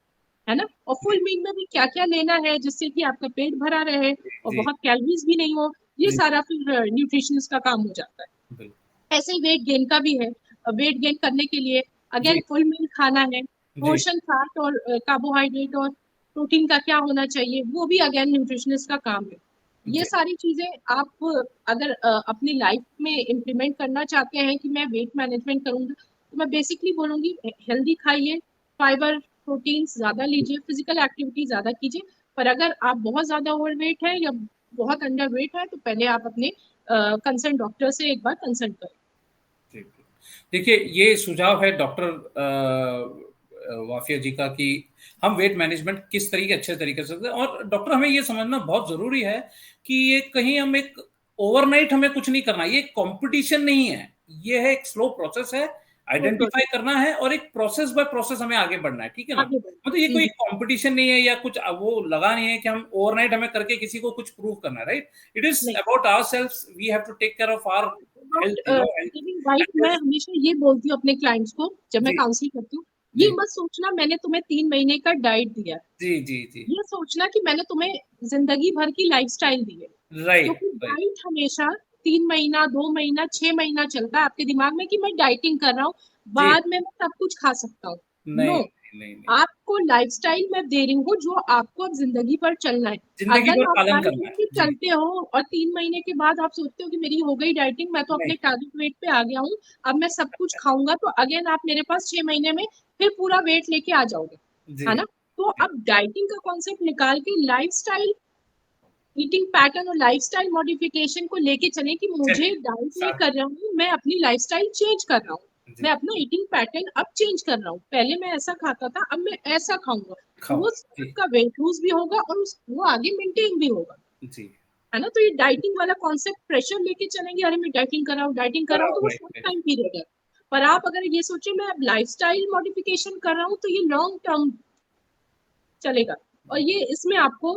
है ना? और जी, फुल मील में भी क्या-क्या लेना है जिससे कि आपका पेट भरा रहे और जी, बहुत कैलोरीज़ भी नहीं हो, ये जी, सारा फिर न्यूट्रिशनिस्ट का काम हो जाता है। बिल्कुल, ऐसे ही वेट गेन का भी है। वेट गेन करने के लिए अगेन जी, फुल मील खाना है, जी, पोर्शन फैट और कार्बोहाइड्रेट और प्रोटीन का क्या होना चाहिए, वो भी अगेन न्यूट्रिशनिस्ट का काम है। ये जी, सारी चीज़ें आप अगर अपनी लाइफ में इम्प्लीमेंट करना चाहते हैं कि मैं वेट मैनेजमेंट करूँगा, तो मैं बेसिकली बोलूँगी हेल्दी खाइए, फाइबर, प्रोटीन्स ज़्यादा लीजिए, फिज़िकल एक्टिविटी ज़्यादा कीजिए। पर अगर आप बहुत ज़्यादा ओवरवेट है या बहुत अंडरवेट है, तो पहले आप अपने कंसर्न डॉक्टर से एक बार कंसल्ट करें। जी, जी। देखिए, ये सुझाव है डॉक्टर वाफिया जी का कि हम वेट मैनेजमेंट किस तरीके अच्छे तरीके से करते हैं और डॉक्टर हमें ये समझना बहुत ज़रूरी है कि ये कहीं हम एक ओवरनाइट हमें कुछ नहीं करना, ये कॉम्पिटिशन नहीं है, ये है एक स्लो प्रोसेस है, वो आइडेंटिफ़ाई प्रोसेस करना है और एक प्रोसेस बाय प्रोसेस हमें आगे बढ़ना है, ठीक है ना? आगे बढ़े। मतलब ये जी, कोई जी। कॉम्पिटिशन नहीं है या कुछ वो लगा नहीं है कि हम ओवरनाइट हमें करके किसी को कुछ प्रूव करना है, राइट? इट इज़ नहीं, about ourselves, we have to take care of our about health, you know, health giving right, and मैं हमेशा ये बोलती हूँ अपने क्लाइंट्स को जब मैं जी, काउंसलिंग करती हूँ, ये जी, मत सोचना मैंने तुम्हें 3 महीने का डाइट दिया है। जी, जी, जी। ये सोचना कि मैंने तुम्हें ज़िंदगी भर की लाइफ़स्टाइल दी है। राइट, क्योंकि राइट। डाइट हमेशा 3 महीना, 2 महीना, 6 महीना चलता है आपके दिमाग में कि मैं डाइटिंग कर रहा हूँ, जी, बाद में मैं सब कुछ खा सकता हूँ। नहीं, नो, नहीं, नहीं, नहीं। आपको लाइफ़स्टाइल मैं दे रही हूँ जो आपको अब ज़िंदगी भर चलना है। ज़िंदगी अगर भर आप पालन डाइट करना है। लेके जी, चलते हो और 3 महीने के बाद आप सोचते हो कि मेरी हो गई डाइटिंग, मैं तो नहीं, अपने टारगेट वेट पे आ गया हूँ, अब मैं सब कुछ खाऊँगा, तो अगेन आप मेरे पास 6 महीने में फिर पूरा वेट लेके आ जाओगे, जी, है ना? तो जी, अब डाइटिंग का कॉन्सेप्ट निकाल के लाइफ़स्टाइल, ईटिंग पैटर्न और लाइफ़स्टाइल मॉडिफिकेशन को लेके चलें कि मुझे चलिए, डाइट नहीं साथ कर रहा हूँ, मैं अपनी लाइफ़स्टाइल चेंज कर रहा हूँ। मैं जी, अपना ईटिंग पैटर्न अब चेंज कर रहा हूँ। पहले मैं ऐसा खाता था, अब मैं ऐसा खाऊँगा। तो खाओ। वो जी, आपका वेट लूज़ भी होगा और वो आगे मेंटेन भी होगा, जी। है ना? तो ये डाइटिंग वाला कॉन्सेप्ट प्रेशर लेके चलेंगे, अरे मैं डाइटिंग कर रहा हूँ, डाइटिंग कर रहा हूँ, तो वो right, short right. Time period है। पर आप अगर ये सोचे मैं अब लाइफ़स्टाइल मॉडिफिकेशन कर रहा हूँ, तो ये लॉन्ग टर्म चलेगा। और जी। ये इसमें आपको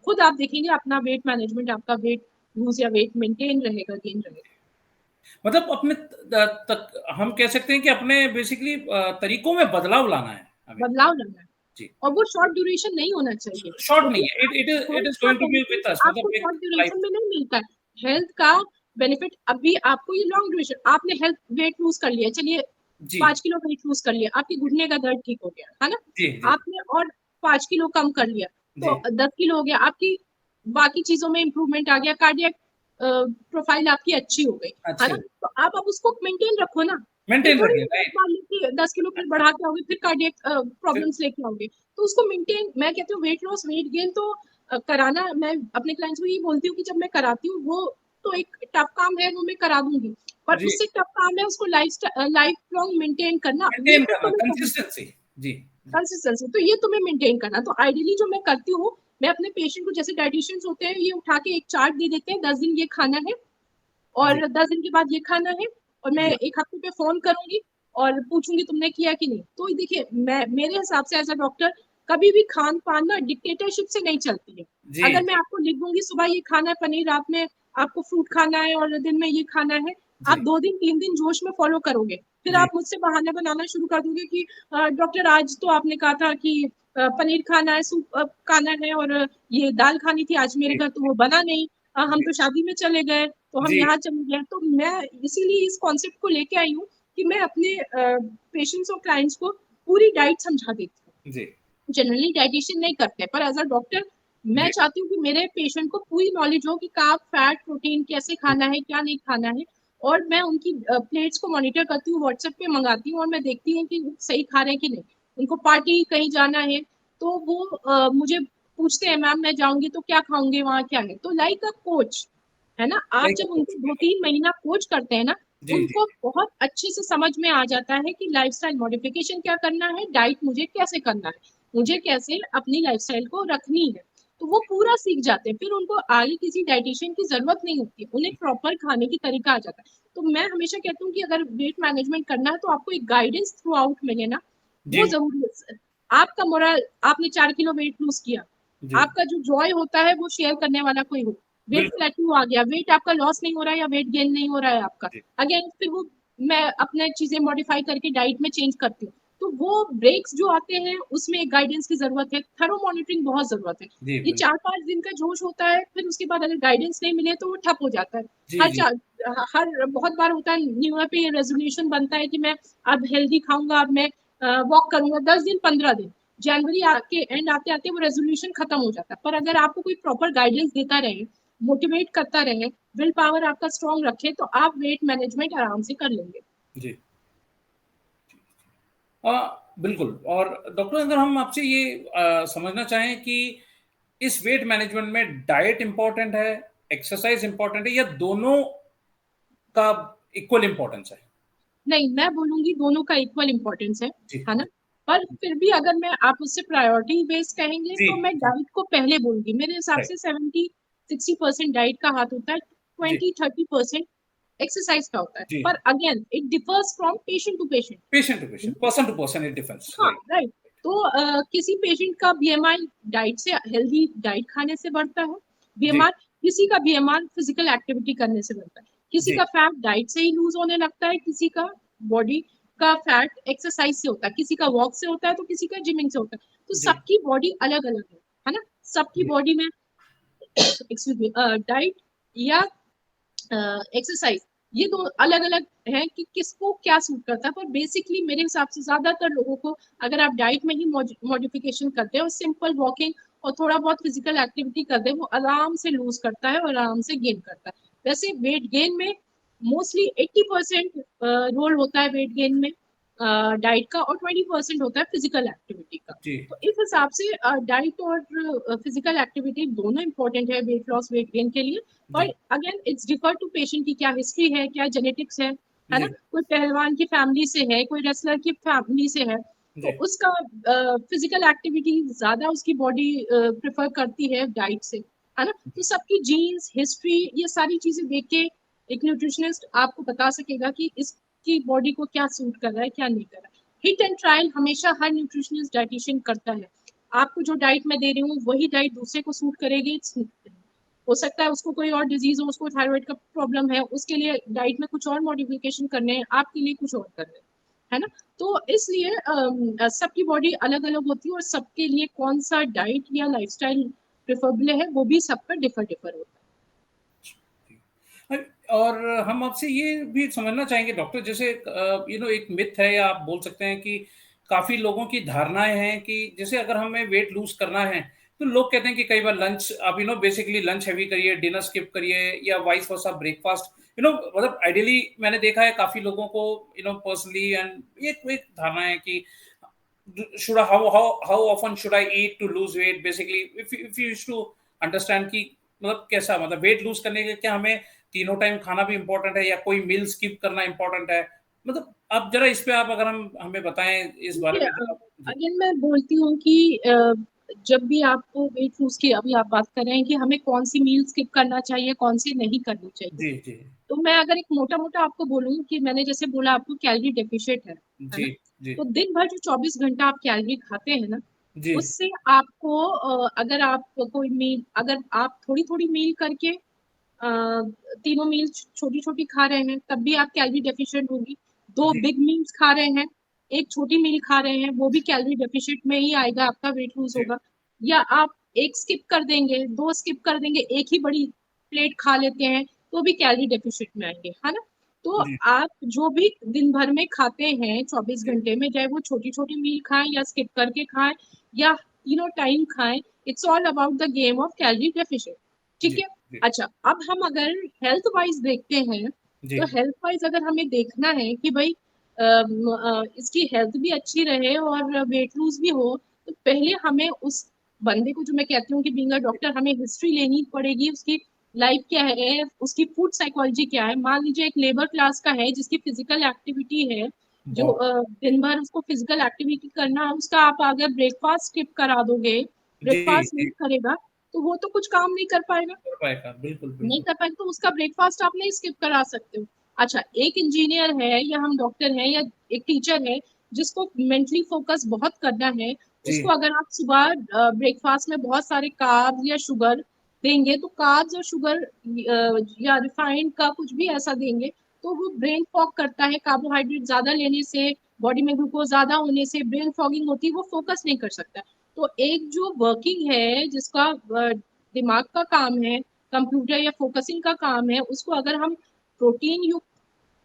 खुद आप देखेंगे अपना वेट मैनेजमेंट, आपका वेट लूज़ या वेट मेंटेन रहेगा, गेन रहेगा। मतलब अपने तक हम कह सकते हैं कि अपने बेसिकली तरीकों में बदलाव लाना है हमें। बदलाव लाना है जी। और वो शॉर्ट ड्यूरेशन नहीं होना चाहिए, शॉर्ट क्योंकि नहीं है। आप इट हेल्थ इज़ का going to be with benefit us आपको मतलब शॉर्ट एक ड्यूरेशन लाइफ में नहीं मिलता है। हेल्थ का बेनिफिट अभी आपको ये लॉन्ग ड्यूरेशन, आपने हेल्थ वेट लूज़ कर लिया, चलिए जी, 5 किलो वेट लूज़ कर लिया, आपके घुटने का दर्द ठीक हो गया, है ना? जी, जी, आपने और 5 किलो कम कर लिया, जी, तो 10 किलो हो गया, आपकी बाकी चीज़ों में इम्प्रूवमेंट आ गया, कार्डियक प्रोफाइल आपकी अच्छी हो गई, है अच्छी ना? हो, तो आप अब उसको मेंटेन रखो ना। ये मेंटेन थोड़ी रखिए, ना एक राइट। बार लेके 10 किलो फिर बढ़ा के आओगे, फिर कार्डियक फिर प्रॉब्लम्स लेके आओगे। तो उसको मेंटेन, मैं कहती हूँ वेट लॉस, वेट गेन तो कराना, मैं अपने क्लाइंट्स को ये बोलती हूँ कि जब मैं कराती हूँ वो तो एक टफ काम है, वो मैं करा दूँगी। पर जी, उससे टफ काम है उसको लाइफ लॉन्ग मेंटेन करना, ये मेंटेन तो करना, तुम्हें करना कंसिस्टेंसी। जी, जी, कंसिस्टेंसी, तो ये तुम्हें मेंटेन करना। तो आइडियली जो मैं करती हूँ, मैं अपने पेशेंट को, जैसे डायटीशियंस होते हैं, ये उठा के एक चार्ट दे देते हैं, 10 दिन ये खाना है जी, और 10 दिन के बाद ये खाना है, और मैं जी, 1 हफ्ते पे फ़ोन करूँगी और पूछूँगी तुमने किया कि नहीं। तो देखिए, मैं मेरे हिसाब से एज़ अ डॉक्टर कभी भी खान-पान ना डिक्टेटरशिप से नहीं चलती है। जी, अगर मैं जी, आपको लिख दूँगी सुबह ये खाना है पनीर, रात में आपको फ्रूट खाना है और दिन में ये खाना है, आप जी, 2 दिन 3 दिन जोश में फ़ॉलो करोगे। फिर जी, आप मुझसे बहाने बनाना शुरू कर दोगे कि डॉक्टर आज तो आपने कहा था कि पनीर खाना है, सूप खाना है और ये दाल खानी थी आज मेरे जी, घर, तो वो बना नहीं। हम जी, तो शादी में चले गए, तो हम जी, यहाँ चले गए। तो मैं इसीलिए इस कॉन्सेप्ट को लेके आई हूँ कि मैं अपने पेशेंट्स और क्लाइंट्स को पूरी डाइट समझा देती हूँ। जी, जनरली डायटीशियन नहीं करते, पर एज़ अ डॉक्टर मैं जी, चाहती हूँ कि मेरे पेशेंट को पूरी नॉलेज हो कि कार्ब, फैट, प्रोटीन कैसे खाना है, क्या नहीं खाना है, और मैं उनकी प्लेट्स को मॉनिटर करती हूँ, व्हाट्सएप पे मंगाती हूँ और मैं देखती हूँ कि वो सही खा रहे हैं कि नहीं। उनको पार्टी कहीं जाना है, तो वो मुझे पूछते हैं, मैम मैं जाऊँगी तो क्या खाऊँगे, वहाँ क्या है? तो लाइक अ कोच, है ना? आप लाइक अ जब कोच, उनको बिल्कुल। 2-3 महीना कोच करते हैं ना, जी, जी, उनको बहुत अच्छे से समझ में आ जाता है कि लाइफ़स्टाइल मॉडिफ़िकेशन क्या करना है, डाइट मुझे कैसे करना है, जी, मुझे कैसे अपनी लाइफ़स्टाइल को रखनी है। तो वो पूरा सीख जाते हैं, फिर उनको आगे किसी डायटीशियन की ज़रूरत नहीं होती है, उन्हें प्रॉपर खाने की तरीका आ जाता है। तो मैं हमेशा कहती हूँ कि अगर वेट मैनेजमेंट करना है तो आपको एक गाइडेंस थ्रू आउट मिले ना, वो जी, ज़रूरी है। आपका मोरल, आपने 4 किलो वेट लूज़ किया, जी, आपका जो जॉय होता है वो शेयर करने वाला कोई हो। वेट बिल्कुल, प्लेट्यू आ गया, वेट आपका लॉस नहीं हो रहा है या वेट गेन नहीं हो रहा है आपका। जी, अगेन फिर वो मैं अपने चीज़ें मॉडिफ़ाई करके डाइट में चेंज करती हूँ। तो वो ब्रेक्स जो आते हैं उसमें एक गाइडेंस की ज़रूरत है, थॉरो मॉनिटरिंग बहुत ज़रूरत है। जी, ये बिल्कुल। 4-5 दिन का जोश होता है, फिर उसके बाद अगर गाइडेंस नहीं मिले तो वो ठप हो जाता है। जी, हर जी, चा हर बहुत बार होता है, न्यू ईयर पे ये रेज़ोल्यूशन बनता है कि मैं अब हेल्दी खाऊँगा, अब मैं वॉक करूँगा 10 दिन, 15 दिन। जनवरी के एंड आते-आते वो रेज़ोल्यूशन खत्म हो जाता है। पर अगर आपको कोई प्रॉपर गाइडेंस देता रहे, मोटिवेट करता रहे, विल पावर आपका स्ट्रॉन्ग रखे, तो आप वेट मैनेजमेंट आराम से कर लेंगे। जी। बिल्कुल। और डॉक्टर, अगर हम आपसे ये समझना चाहें कि इस वेट मैनेजमेंट में डाइट इम्पोर्टेंट है, एक्सरसाइज़ इम्पोर्टेंट है, या दोनों का इक्वल इम्पोर्टेंस है? नहीं, मैं बोलूँगी दोनों का इक्वल इम्पोर्टेंस जी, है ना? जी, पर फिर भी अगर मैं आप मुझसे प्रायोरिटी बेस्ड कहेंगे जी, तो मैं जी, डाइट को पहले बोलूँगी। मेरे हिसाब राइट, से 70-60% डाइट का हाथ होता है, जी, 20-30% एक्सरसाइज़ का होता है। जी। पर again it differs from patient to patient to patient, patient. Person to person it difference, हाँ, राइट। राइट। तो किसी पेशेंट का बीएमआई डाइट से, हेल्दी डाइट खाने से बढ़ता है। जी, बीएमआर किसी का बीएमआर फिज़िकल एक्टिविटी करने से बढ़ता है। किसी जी, का फैट डाइट से ही लूज़ होने लगता है, किसी का बॉडी का फैट एक्सरसाइज़ से होता है, किसी का वॉक से होता है, तो किसी का जिमिंग से होता है। तो जी, सबकी बॉडी अलग-अलग है ना? सबकी जी, बॉडी में एक्सक्यूज़ मी डाइट या एक्सरसाइज, ये 2 अलग-अलग हैं कि किसको क्या सूट करता है, पर बेसिकली मेरे हिसाब से ज़्यादातर लोगों को अगर आप डाइट में ही मॉडिफिकेशन करते हैं और सिंपल वॉकिंग और थोड़ा बहुत फिजिकल एक्टिविटी कर दें, वो आराम से लूज़ करता है और आराम से गेन करता है। वैसे वेट गेन में मोस्टली 80% रोल होता है वेट गेन में डाइट का, और 20% होता है फिजिकल एक्टिविटी का। जी, तो इस हिसाब से डाइट और फिजिकल एक्टिविटी दोनों इम्पोर्टेंट है वेट लॉस, वेट गेन के लिए। जी, पर again it's differ to patient की क्या हिस्ट्री है, क्या जेनेटिक्स है ना? जी, कोई पहलवान की फैमिली से है, कोई रेसलर की फैमिली से है, तो जी, उसका फिजिकल एक्टिविटी ज़्यादा उसकी बॉडी प्रेफ़र करती है डाइट से, है ना? तो सबकी जीन्स, हिस्ट्री, ये सारी चीज़ें देख के एक न्यूट्रिशनिस्ट आपको बता सकेगा कि इसकी बॉडी को क्या सूट कर रहा है, क्या नहीं कर रहा है। हिट एंड ट्रायल हमेशा हर न्यूट्रिशनिस्ट, डायटीशियन करता है। आपको जो डाइट मैं दे रही हूँ, वही डाइट दूसरे को सूट करेगी, हो सकता है उसको कोई और डिज़ीज़ हो, उसको थायरॉइड का प्रॉब्लम है, उसके लिए डाइट में कुछ और मॉडिफ़िकेशन करने हैं, आपके लिए कुछ और कर रहे हैं, है ना? तो इसलिए सबकी बॉडी अलग-अलग होती है और सबके लिए कौन-सा डाइट या लाइफ़स्टाइल प्रेफ़रेबल है, वो भी सब पर डिफ़र होता है। जी। और हम आपसे ये भी समझना चाहेंगे डॉक्टर, जैसे एक मिथ है, या आप बोल सकते हैं कि काफ़ी लोगों की धारणाएँ हैं कि जैसे अगर हमें वेट लूज़ करना है, तो लोग कहते हैं कि कई बार लंच आप बेसिकली लंच हैवी करिए, डिनर स्किप करिए, या वाइस वर्सा ब्रेकफास्ट, मतलब आइडियली मैंने देखा है काफी लोगों को पर्सनली, एंड एक एक धारणा है कि should I, how often should I eat to lose weight, basically if you used to understand कि मतलब कैसा, मतलब वेट लूज करने के लिए क्या हमें तीनों टाइम खाना भी इंपॉर्टेंट है या कोई मील स्किप करना इंपॉर्टेंट है? मतलब आप जरा इस पे आप अगर हम हमें बताएं इस बारे में जरा। जी अगेन मैं बोलती हूँ कि जब भी आपको वेट लूज की अभी आप बात कर रहे हैं कि हमें कौन सी मील स्किप करना चाहिए, कौन सी नहीं करनी चाहिए, जी जी तो मैं अगर एक मोटा मोटा आपको बोलूँ कि मैंने जैसे बोला आपको कैलोरी डेफिशिएंट है जी ना, जी तो दिन भर जो 24 घंटा आप कैलोरी खाते हैं ना, जी उससे आपको अगर आप कोई मील, अगर आप थोड़ी थोड़ी मील करके अ, तीनों मील छोटी छोटी खा रहे हैं तब भी आप कैलोरी डेफिशिएंट होगी। दो जी बिग मील्स खा रहे हैं, एक छोटी मील खा रहे हैं, वो भी कैलोरी डेफिशिएंट में ही आएगा, आपका वेट लूज जी होगा। या आप एक स्किप कर देंगे, दो स्किप कर देंगे, एक ही बड़ी प्लेट खा लेते हैं, तो भी कैलोरी डेफिशिएंट में आएंगे, है ना। तो जी आप जो भी दिन भर में खाते हैं 24 जी घंटे में, चाहे वो छोटी छोटी मील खाएं या स्किप करके खाएं या तीनों टाइम खाएं, it's all about the game of calorie deficient. ठीक जी है। जी अच्छा, अब हम अगर हेल्थ वाइज देखते हैं, जी तो हेल्थ वाइज अगर हमें देखना है कि भाई इसकी हेल्थ भी अच्छी रहे और वेट लूज भी हो, तो पहले हमें उस बंदे को, जो मैं कहती हूँ कि बीइंग अ डॉक्टर, हमें हिस्ट्री लेनी पड़ेगी, उसकी लाइफ क्या है, उसकी फूड साइकोलॉजी क्या है। मान लीजिए एक लेबर क्लास का है जिसकी फिजिकल एक्टिविटी है, जो बहुत दिन भर उसको फिजिकल एक्टिविटी करना है, उसका आप अगर ब्रेकफास्ट स्किप करा दोगे, जी ब्रेकफास्ट नहीं जी करेगा, तो वो तो कुछ काम नहीं कर पाएगा। कर पाएगा, बिल्कुल नहीं बिल्कुल। कर पाएंगे तो उसका ब्रेकफास्ट आप नहीं स्किप करा सकते हो। अच्छा, एक इंजीनियर है या हम डॉक्टर हैं या एक टीचर है जिसको मेंटली फोकस बहुत करना है, उसको जी अगर आप सुबह ब्रेकफास्ट में बहुत सारे कार्ब्स या शुगर देंगे, तो कार्ब्स और शुगर या रिफाइंड का कुछ भी ऐसा देंगे, तो वो ब्रेन फॉग करता है। कार्बोहाइड्रेट ज्यादा लेने से, बॉडी में ग्लूकोज ज्यादा होने से ब्रेन फॉगिंग होती है, वो फोकस नहीं कर सकता। तो एक जो वर्किंग है, जिसका दिमाग का काम है, कंप्यूटर या फोकसिंग का काम है, उसको अगर हम प्रोटीन युक्त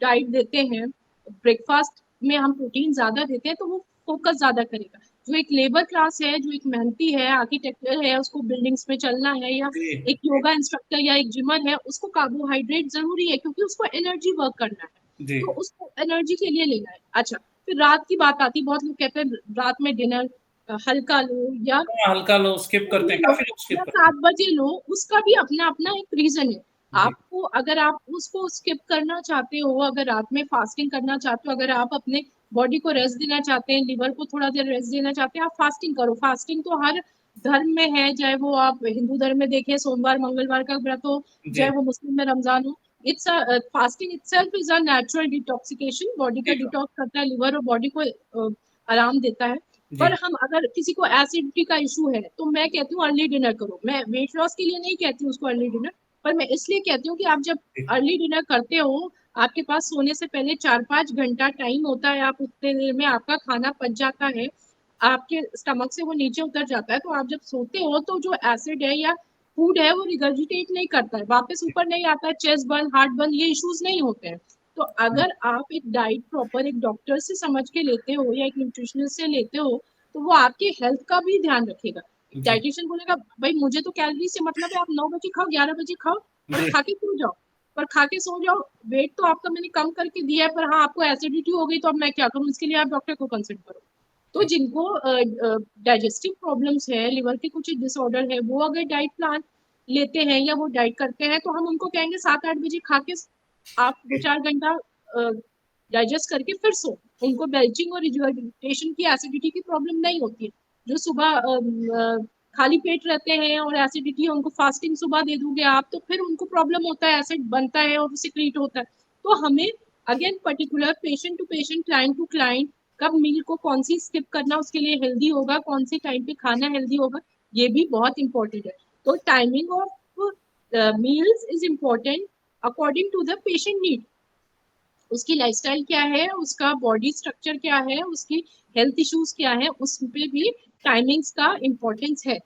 डाइट देते हैं, ब्रेकफास्ट में हम प्रोटीन ज्यादा देते हैं, तो वो फोकस ज्यादा करेगा। जो एक लेबर क्लास है, जो एक मेहनती है, आर्किटेक्चर है, उसको बिल्डिंग्स में चलना है, या जी एक योगा इंस्ट्रक्टर या एक जिमर है, उसको कार्बोहाइड्रेट जरूरी है क्योंकि उसको एनर्जी वर्क करना है, जी। तो उसको एनर्जी के लिए लेना है। अच्छा, फिर रात की बात आती है, बहुत लोग कहते हैं रात में डिनर हल्का लो या हाँ, हल्का लो, स्किप करते हैं, लो काफी लोग स्किप या करते 7 बजे लो, उसका भी अपना अपना एक रीजन है। हैं। जी आपको, अगर आप उसको स्किप करना चाहते हो, अगर रात में फास्टिंग करना चाहते हो, अगर आप अपने बॉडी को रेस्ट देना चाहते हैं, लिवर को थोड़ा देर रेस्ट देना चाहते हैं, आप फास्टिंग करो। फास्टिंग तो हर धर्म में है, चाहे वो आप हिंदू धर्म में देखें सोमवार मंगलवार का व्रत हो, चाहे जी वो मुस्लिम में रमजान हो। It's fasting itself is a natural detoxification, body का जी हाँ, डिटॉक्स करता है, लिवर और बॉडी को आराम देता है। जी पर हम, अगर किसी को एसिडिटी का इशू है, तो मैं कहती हूँ अर्ली डिनर करो। मैं वेट लॉस के लिए नहीं कहती हूँ उसको अर्ली डिनर, पर मैं इसलिए कहती हूँ कि आप जब जी अर्ली डिनर करते हो, आपके पास सोने से पहले 4-5 घंटा टाइम होता है, आप उतने देर में आपका खाना पच जाता है, आपके स्टमक से वो नीचे उतर जाता है, तो आप जब सोते हो तो जो एसिड है या फूड है वो रिगर्जिटेट नहीं करता है, वापस ऊपर नहीं आता है, चेस्ट बर्न, हार्ट बर्न, ये इश्यूज नहीं होते हैं। तो अगर आप एक डाइट प्रॉपर एक डॉक्टर से समझ के लेते हो या एक न्यूट्रिशनिस्ट से लेते हो, तो वो आपके हेल्थ का भी ध्यान रखेगा। जी डाइटिशियन बोलेगा भाई मुझे तो कैलोरी से मतलब है, आप 9 बजे खाओ, 11 बजे खाओ, पर जी खा के सो जाओ, पर खा के सो जाओ। वेट तो आपका मैंने कम करके दिया है, पर हाँ आपको एसिडिटी हो गई तो अब मैं क्या करूँ, इसके लिए आप डॉक्टर को कंसल्ट करो। तो जी जिनको डाइजेस्टिव प्रॉब्लम्स है, लिवर के कुछ डिसऑर्डर है, वो अगर डाइट प्लान लेते हैं या वो डाइट करते हैं, तो हम उनको कहेंगे 7-8 बजे खा के आप दो जी चार घंटा डाइजेस्ट करके फिर सो। उनको बेल्चिंग और रिजुवेटेशन की, एसिडिटी की प्रॉब्लम नहीं होती है। जो सुबह खाली पेट रहते हैं और एसिडिटी है, उनको फास्टिंग सुबह दे दोगे आप, तो फिर उनको प्रॉब्लम होता है, एसिड बनता है और सिक्रीट होता है। तो हमें again particular patient to patient, client to client, कब मील को कौन सी स्किप करना उसके लिए हेल्दी होगा, कौन सी टाइम पे खाना हेल्दी होगा, ये भी बहुत इंपॉर्टेंट है। तो timing of meals is important according to the patient need. उसकी लाइफस्टाइल क्या है, उसका बॉडी स्ट्रक्चर क्या है, उसकी हेल्थ इश्यूज क्या है, उस पे भी टाइमिंग्स का इम्पोर्टेंस है।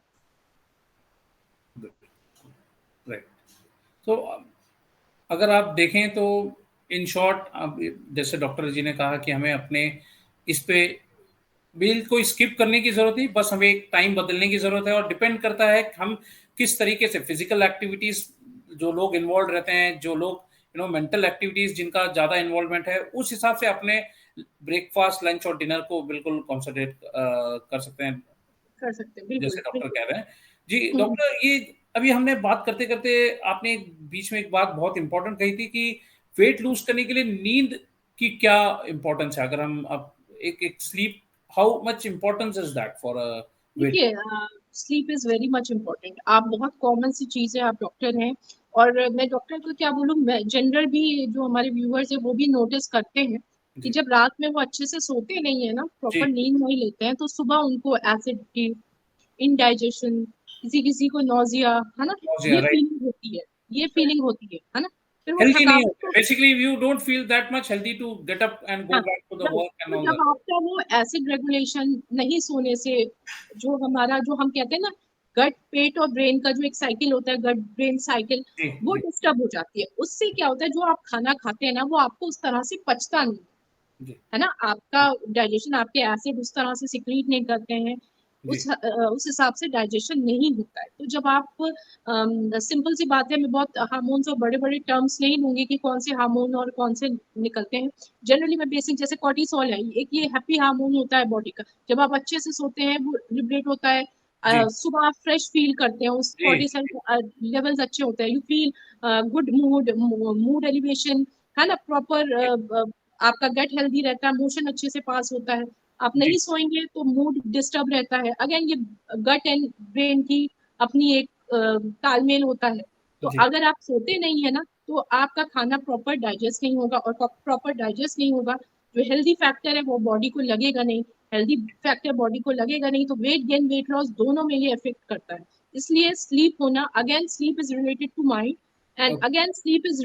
राइट। तो अगर आप देखें तो इन शॉर्ट, अब जैसे डॉक्टर जी ने कहा कि हमें अपने इस पे मील को स्किप करने की जरूरत नहीं, बस हमें एक टाइम बदलने की जरूरत है, और डिपेंड करता है कि हम किस तरीके से फिजिकल एक्टिविटीज, जो लोग इन्वॉल्व रहते हैं, जो लोग मेंटल एक्टिविटीज जिनका ज्यादा इन्वॉल्वमेंट है, उस हिसाब से अपने ब्रेकफास्ट, लंच और डिनर को बिल्कुल कॉन्सेंट्रेट कर सकते हैं, कर सकते हैं, बिल्कुल जैसे डॉक्टर बिल्कुल। कह रहे हैं। जी हम्म। डॉक्टर, ये अभी हमने बात करते करते आपने बीच में एक बात बहुत इंपॉर्टेंट कही थी कि वेट लूज करने के लिए नींद की क्या इंपॉर्टेंस है, अगर हम अब एक sleep, how much importance is that for a weight? देखिए, sleep is very much important. आप बहुत कॉमन सी चीज है, आप डॉक्टर हैं, और मैं डॉक्टर को क्या बोलूँ, जनरल भी जो हमारे व्यूअर्स है वो भी नोटिस करते हैं कि जी जब रात में वो अच्छे से सोते नहीं है ना, जी प्रॉपर नींद नहीं लेते हैं, तो सुबह उनको एसिडिटी, इंडाइजेशन, किसी किसी को नोजिया, है ना, जी ये राइट। फीलिंग होती है, ये फीलिंग होती है ना। फिर वो हेल्दी नहीं थकावट होते तो, basically, you don't feel that much healthy to get up and go हाँ, back to the right. Work and तो ऑल जब दैट। आपका वो एसिड रेगुलेशन नहीं सोने से, जो हमारा, जो हम कहते हैं ना, गट पेट और ब्रेन का जो एक साइकिल होता है, गट ब्रेन साइकिल, जी वो जी डिस्टर्ब हो जाती है। उससे क्या होता है, जो आप खाना खाते हैं ना, वो आपको उस तरह से पचता नहीं, जी है ना, आपका डाइजेशन, आपके एसिड उस तरह से सिक्रीट नहीं करते हैं, जी उस हिसाब से डाइजेशन नहीं होता है। तो जब आप, सिंपल सी बात है, मैं बहुत हार्मोन्स और बड़े बड़े टर्म्स नहीं लूंगी कि कौन से हार्मोन और कौन से निकलते हैं। जनरली मैं बेसिक, जैसे कॉर्टिसोल है, एक ये हैप्पी हार्मोन होता है बॉडी का, जब आप अच्छे से सोते हैं वो लिबरेट होता है। जी सुबह आप फ्रेश फील करते हैं, उस जी कॉर्टिसोल लेवल्स अच्छे होते हैं, you feel good mood, mood elevation, है ना, प्रॉपर, आपका गट हेल्दी रहता है, मोशन अच्छे से पास होता है। आप जी नहीं सोएंगे तो मूड डिस्टर्ब रहता है। अगेन, ये गट एंड ब्रेन की अपनी एक तालमेल होता है। तो जी अगर आप सोते नहीं है ना, तो आपका खाना प्रॉपर डाइजेस्ट नहीं होगा, और प्रॉपर डाइजेस्ट नहीं होगा, जो हेल्दी फैक्टर है वो बॉडी को लगेगा नहीं, हेल्दी फैक्टर बॉडी को लगेगा नहीं, तो वेट गेन, वेट लॉस दोनों में ये इफेक्ट करता है। इसलिए स्लीप होना, again sleep is related to mind, and okay again sleep is,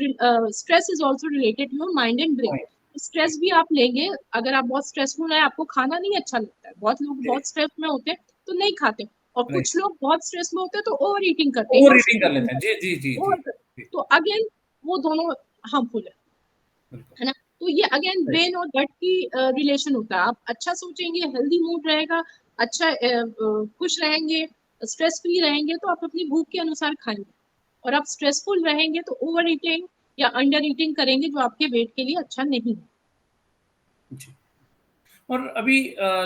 stress is also related to your mind and brain. Stress भी आप लेंगे, अगर आप बहुत स्ट्रेसफुल है, आपको खाना नहीं अच्छा लगता है, बहुत लोग जी बहुत स्ट्रेस में होते हैं तो नहीं खाते, और राइट, कुछ लोग बहुत स्ट्रेस में होते हैं तो ओवर ईटिंग करते हैं, ओवर ईटिंग कर इमोशनल लेते हैं, जी जी जी जी ओवर। जी तो अगेन वो दोनों हार्मफुल बिल्कुल है ना। तो ये अगेन राइट। ब्रेन और गट की रिलेशन होता है। आप अच्छा सोचेंगे, हेल्दी मूड रहेगा, अच्छा खुश रहेंगे, स्ट्रेस फ्री रहेंगे, तो आप अपनी भूख के अनुसार खाएंगे। और आप स्ट्रेसफुल रहेंगे तो ओवर ईटिंग या अंडर ईटिंग करेंगे, जो आपके वेट के लिए अच्छा नहीं है। जी। और अभी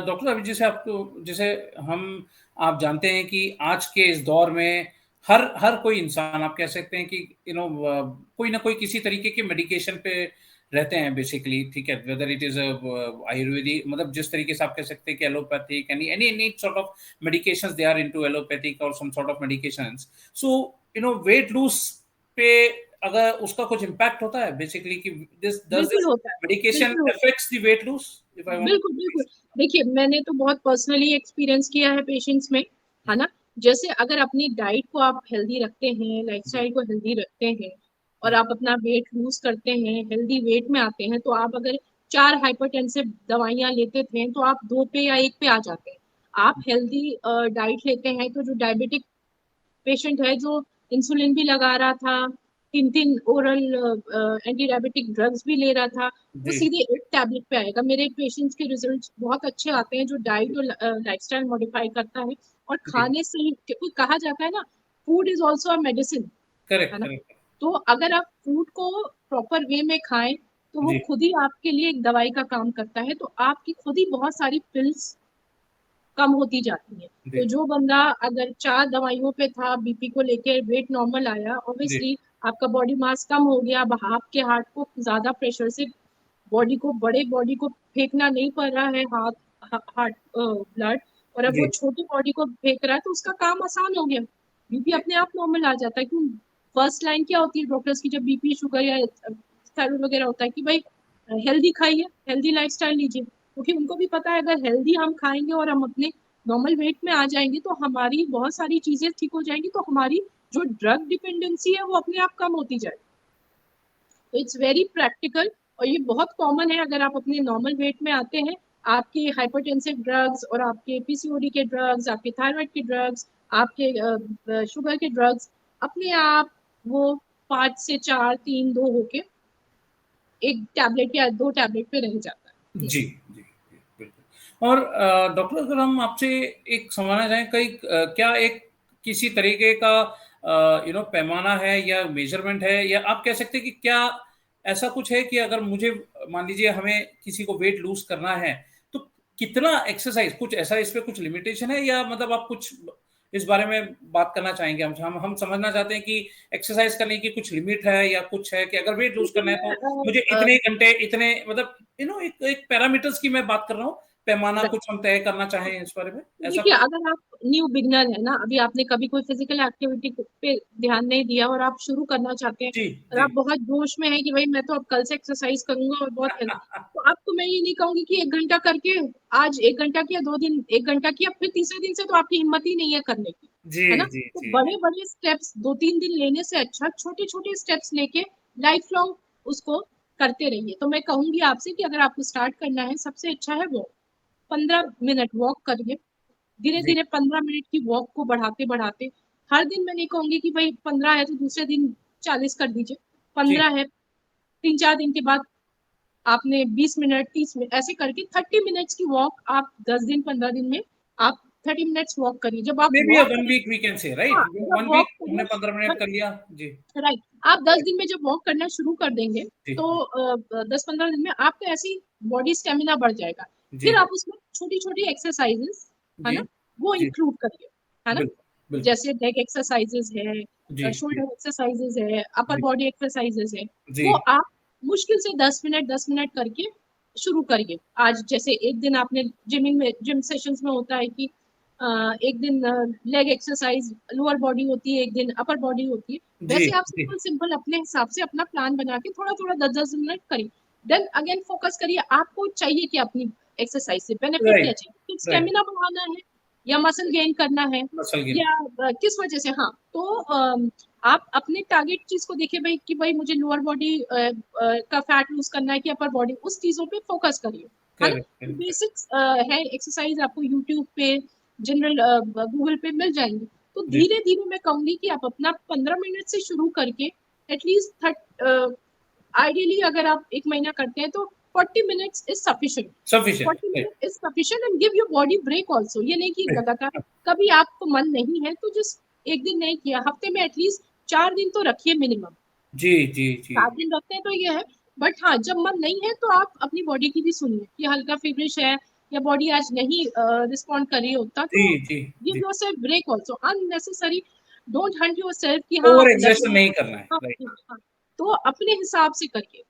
डॉक्टर, अभी जैसे आपको, जैसे हम, आप जानते हैं कि आज के इस दौर में हर हर कोई इंसान, आप कह सकते हैं कि कोई ना कोई किसी तरीके के मेडिकेशन पे रहते हैं बेसिकली, ठीक है, वेदर इट इज आयुर्वेदिक, मतलब जिस तरीके से आप कह सकते हैं कि allopathic, any any any sort of medications, they are into allopathic और some sort of medications. So weight lose पे अगर उसका कुछ इम्पैक्ट होता है बेसिकली, कि दिस डज बिल्कुल दिस होता है, medication बिल्कुल होता है, affects the weight loss, if I want बिल्कुल बिल्कुल। देखिए, मैंने तो बहुत पर्सनली एक्सपीरियंस किया है पेशेंट्स में, है ना। जैसे अगर अपनी डाइट को आप हेल्दी रखते हैं, जी लाइफस्टाइल को हेल्दी रखते हैं, और जी आप अपना वेट लूज करते हैं, हेल्दी वेट में आते हैं, तो आप अगर 4 हाइपरटेंसिव दवाइयां लेते थे तो आप 2 पे या 1 पे आ जाते हैं। आप हेल्दी डाइट लेते हैं, तो जो डायबिटिक पेशेंट है, जो इंसुलिन भी लगा रहा था, 3 ओरल एंटी डायबिटिक ड्रग्स भी ले रहा था, वो जी सीधे एक टैबलेट पे आएगा। मेरे पेशेंट्स के रिजल्ट बहुत अच्छे आते हैं, जो डाइट और लाइफस्टाइल मॉडिफाई करता है, और जी खाने से ही, क्योंकि कहा जाता है ना, food is also a medicine, है करेक्ट ना। करेक्ट तो अगर आप फूड को प्रॉपर वे में खाएं, तो वो जी खुद ही आपके लिए एक दवाई का काम करता है, तो आपकी खुद ही बहुत सारी पिल्स कम होती जाती है। तो जी जो बंदा अगर 4 दवाइयों पे था, बीपी को लेके वेट नॉर्मल आया, जी ऑब्वियसली आपका बॉडी मास कम हो गया, अब आपके हार्ट को ज्यादा प्रेशर से बॉडी को फेंकना नहीं पड़ रहा है, हार्ट ब्लड, और अब वो जी छोटी बॉडी को फेंक रहा है, तो उसका काम आसान हो गया, बीपी जी अपने आप नॉर्मल आ जाता है। क्यों? फर्स्ट लाइन क्या होती है डॉक्टर्स की, जब बीपी शुगर या थायराइड वगैरह होता है, कि भाई हेल्दी खाइए, हेल्दी लाइफस्टाइल लीजिए, क्योंकि उनको भी पता है अगर हेल्दी हम खाएंगे और हम अपने नॉर्मल वेट में आ जाएंगे, तो हमारी बहुत सारी चीजें ठीक हो जाएंगी, तो हमारी जो ड्रग डिपेंडेंसी है वो अपने आप कम होती जाएगी। तो इट्स वेरी प्रैक्टिकल, और ये बहुत कॉमन है। अगर आप अपने नॉर्मल वेट में आते हैं, आपके हाइपरटेंसिव ड्रग्स और आपके पीसीओडी के ड्रग्स, आपके थायराइड के ड्रग्स, आपके शुगर के ड्रग्स, अपने आप वो 5 से 4 3 2 होके एक टैबलेट या 2 टैबलेट पे रह जाता है। जी जी जी, बिल्कुल। और डॉक्टर, अगर हम आपसे एक समझना चाहें, कई क्या एक किसी तरीके का पैमाना है या मेजरमेंट है, या आप कह सकते हैं कि क्या ऐसा कुछ है कि अगर मुझे, मान लीजिए हमें किसी को वेट लूज करना है, तो कितना एक्सरसाइज, कुछ ऐसा इस पे कुछ लिमिटेशन है, या मतलब आप कुछ इस बारे में बात करना चाहेंगे? हम समझना चाहते हैं कि एक्सरसाइज करने की कुछ लिमिट है, या कुछ है कि अगर वेट लूज देखिए करना है मैं तो मुझे इतने घंटे, इतने मतलब एक पैरामीटर्स की मैं बात कर रहा हूँ, पैमाना कुछ हम तय करना चाहें इस बारे में, ऐसा देखिए, कुछ? अगर आप न्यू बिगनर है ना, अभी आपने कभी कोई फिजिकल एक्टिविटी पे ध्यान नहीं दिया और आप शुरू करना चाहते हैं जी, और जी। आप बहुत जोश में है कि भाई मैं तो अब कल से एक्सरसाइज करूंगा और बहुत हेल्थ, तो आपको मैं ये नहीं कहूंगी कि 1 घंटा करके, आज 1 घंटा किया, 2 दिन 1 घंटा किया, फिर तीसरे दिन से तो आपकी हिम्मत ही नहीं है करने की, जी, है ना? जी, तो जी, जी। बड़े बड़े स्टेप्स 2-3 दिन लेने से अच्छा छोटे छोटे स्टेप्स लेके लाइफ लॉन्ग उसको करते रहिए। तो मैं कहूंगी आपसे कि अगर आपको स्टार्ट करना है, सबसे अच्छा है वो 15 मिनट वॉक करिए, धीरे जी, धीरे 15 मिनट की वॉक को बढ़ाते बढ़ाते, हर दिन मैं नहीं कहूंगी कि भाई 15 है तो दूसरे दिन 40 कर दीजिए, जी, 15 है, 3-4 दिन के बाद आपने 20 मिनट 30 मिनट ऐसे करके 30 मिनट्स की वॉक आप 10 दिन 15 दिन में आप 30 मिनट्स वॉक करिए। जब आप मेबी अ वॉक 1 करिए, वीक वी कैन से, हाँ, राइट? जब 1 वॉक वीक हमने करना 15 मिनट कर लिया। जी, राइट, आप 10 दिन राइट। में जब वॉक करना शुरू कर देंगे जी, तो जी, 10-15 दिन में आपका ऐसी बॉडी स्टेमिना बढ़ जाएगा। जी, फिर आप उसमें छोटी-छोटी एक्सरसाइजेस, है जी, ना? वो जी, इंक्लूड करिए, है ना? बिल्कुल, बिल्कुल। जैसे लेग एक्सरसाइजेस है, जी, जी, शोल्डर एक्सरसाइजेस है, अपर जी, बॉडी एक्सरसाइजेस है, जी, वो आप मुश्किल से 10 मिनट करके शुरू करिए। आज जैसे एक दिन आपने जिम सेशंस में होता है कि एक दिन लेग एक्सरसाइज लोअर बॉडी होती है, एक दिन अपर बॉडी होती है। जी, वैसे आप जी, सिंपल सिंपल अपने हिसाब से अपना प्लान बना के थोड़ा-थोड़ा 10-10 मिनट करिए। देन अगेन फोकस करिए, आपको चाहिए क्या अपनी एक्सरसाइज से? बेनिफिट क्या राइट, चाहिए? कि राइट। स्टेमिना बढ़ाना है या मसल गेन करना है मसल गेन। या किस वजह से? हाँ, तो आप अपने टारगेट चीज़ को देखिए भई कि भई मुझे लोअर बॉडी का फैट लूज़ करना है कि अपर बॉडी, उस चीज़ों पे फोकस करिए, है ना? करेक्ट, तो करेक्ट, करेक्ट। बेसिक्स है एक्सरसाइज आपको यूट्यूब पे, जनरल गूगल पे मिल जाएँगी। तो जी, धीरे-धीरे मैं कहूँगी कि आप अपना 15 मिनट से शुरू करके एटलीस्ट आइडियली अगर आप 1 महीना करते हैं तो 40 minutes is sufficient. Sufficient, 40 right. Minute is sufficient and give your body break also. ये नहीं कि लगातार, कभी आपको मन नहीं है तो जस्ट 1 दिन नहीं किया, हफ्ते में एटलीस्ट 4 दिन तो रखिए मिनिमम। जी, जी, जी, 7 जी, दिन रखते हैं तो ये है, बट हाँ, जब मन नहीं है तो आप अपनी बॉडी की भी सुनिए कि हल्का फीवरिश है या बॉडी आज नहीं रिस्पॉन्ड कर रही है उतना, जी, तो जी, गिव जी। Yourself break also. Unnecessary don't hunt yourself कि हाँ, ओवर लग एक्सर्शन रहा नहीं है, करना है, हाँ, राइट। हाँ, हाँ। तो अपने हिसाब से करिए,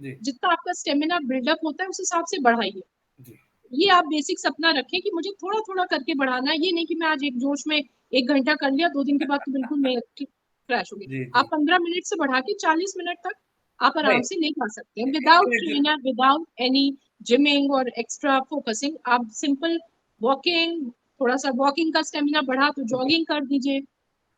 जी, जितना आपका स्टेमिना बिल्डअप होता है उस हिसाब से बढ़ाइए। जी, ये आप बेसिक्स अपना रखें कि मुझे थोड़ा-थोड़ा करके बढ़ाना है, ये नहीं कि मैं आज एक जोश में 1 घंटा कर लिया, 2 दिन के बाद तो बिल्कुल मैं क्रैश हो गई। जी, आप जी, 15 मिनट से बढ़ा के 40 मिनट तक आप आराम राइट। से ले जा सकते हैं without definitely. Trainer, without any gymming और एक्स्ट्रा फोकसिंग। आप सिंपल वॉकिंग, थोड़ा-सा वॉकिंग का स्टेमिना बढ़ा तो जॉगिंग कर दीजिए,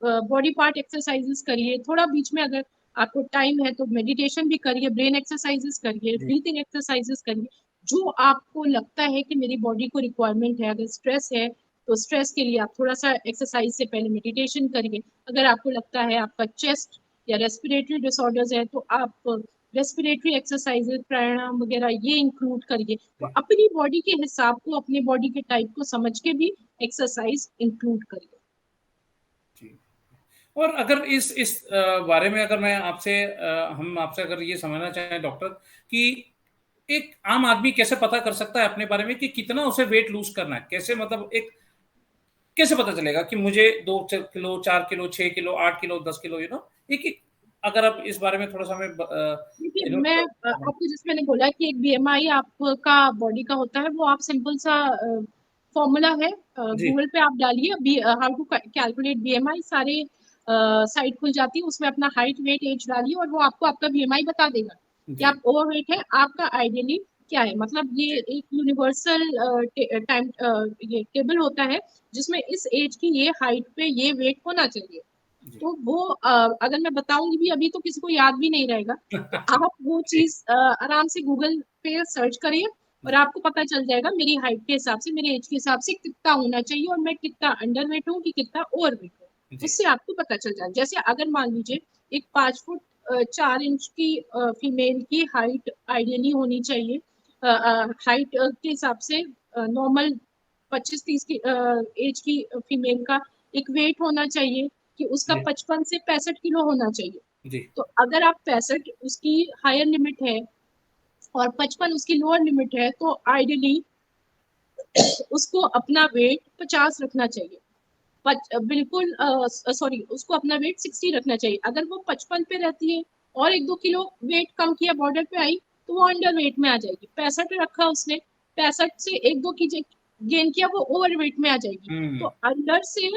बॉडी पार्ट एक्सरसाइजेस करिए, थोड़ा बीच में अगर आपको टाइम है तो मेडिटेशन भी करिए, ब्रेन एक्सरसाइजेस करिए, जी, ब्रीथिंग एक्सरसाइजेस करिए, जो आपको लगता है कि मेरी बॉडी को रिक्वायरमेंट है। अगर स्ट्रेस है तो स्ट्रेस के लिए आप थोड़ा-सा एक्सरसाइज से पहले मेडिटेशन करिए। अगर आपको लगता है आपका चेस्ट या रेस्पिरेटरी डिसऑर्डर्स है तो आप रेस्पिरेटरी एक्सरसाइजेस, प्राणायाम वगैरह ये इंक्लूड करिए। तो जी, अपनी बॉडी के हिसाब को, अपनी बॉडी के टाइप को समझ के भी एक्सरसाइज इंक्लूड करिए। जी। और अगर इस बारे में अगर मैं आपसे हम आपसे अगर ये समझना चाहें डॉक्टर, कि एक आम आदमी कैसे पता कर सकता है अपने बारे में कि कितना उसे वेट लूज़ करना है? कैसे, मतलब एक कैसे पता चलेगा कि मुझे 2 kilo, 4 kilo, 6 kilo, 8 kilo, 10 kilo, एक-एक, अगर आप इस बारे में थोड़ा-सा हमें देखिए, मैं आपको जैसे मैंने बोला कि एक बीएमआई आपका बॉडी का होता है, वो आप सिंपल सा फॉर्मूला है, जी, गूगल पे आप डालिए हाउ टू कैलकुलेट बीएमआई, सारे साइट खुल जाती है, उसमें अपना हाइट, वेट, एज डालिए और वो आपको आपका बीएमआई बता देगा कि जी, आप ओवरवेट है, आपका आइडियली क्या है। मतलब ये जी, एक यूनिवर्सल टाइम ये टेबल होता है, जिसमें इस एज की ये हाइट पे ये वेट होना चाहिए। जी। तो वो अगर मैं बताऊँगी भी अभी तो किसी को याद भी नहीं रहेगा। तो आप वो जी, चीज़ आराम से गूगल पे सर्च करिए और जी, आपको पता चल जाएगा मेरी हाइट के हिसाब से, मेरे एज के हिसाब से कितना होना चाहिए और मैं कितना अंडरवेट हूँ कि कितना ओवरवेट हूँ। जी, उससे आपको पता चल जाए। जैसे अगर मान लीजिए एक 5 फुट 4 इंच की फीमेल की हाइट आइडियली होनी चाहिए। हाइट के हिसाब से नॉर्मल 25-30 की एज की फीमेल का एक वेट होना चाहिए कि उसका जी 55 से 65 किलो होना चाहिए। जी तो अगर आप 65 उसकी हायर लिमिट है और 55 उसकी लोअर लिमिट है, तो आइडियली उसको अपना वेट 50 रखना चाहिए। बिल्कुल सॉरी, उसको अपना वेट 60 रखना चाहिए। अगर वो 55 पे रहती है और 1-2 किलो वेट कम किया, बॉर्डर पे आई, तो वो अंडर वेट में आ जाएगी। 65 रखा उसने, 65 से 1-2 गेन किया, वो ओवर वेट में आ जाएगी। तो हम्म अंडर से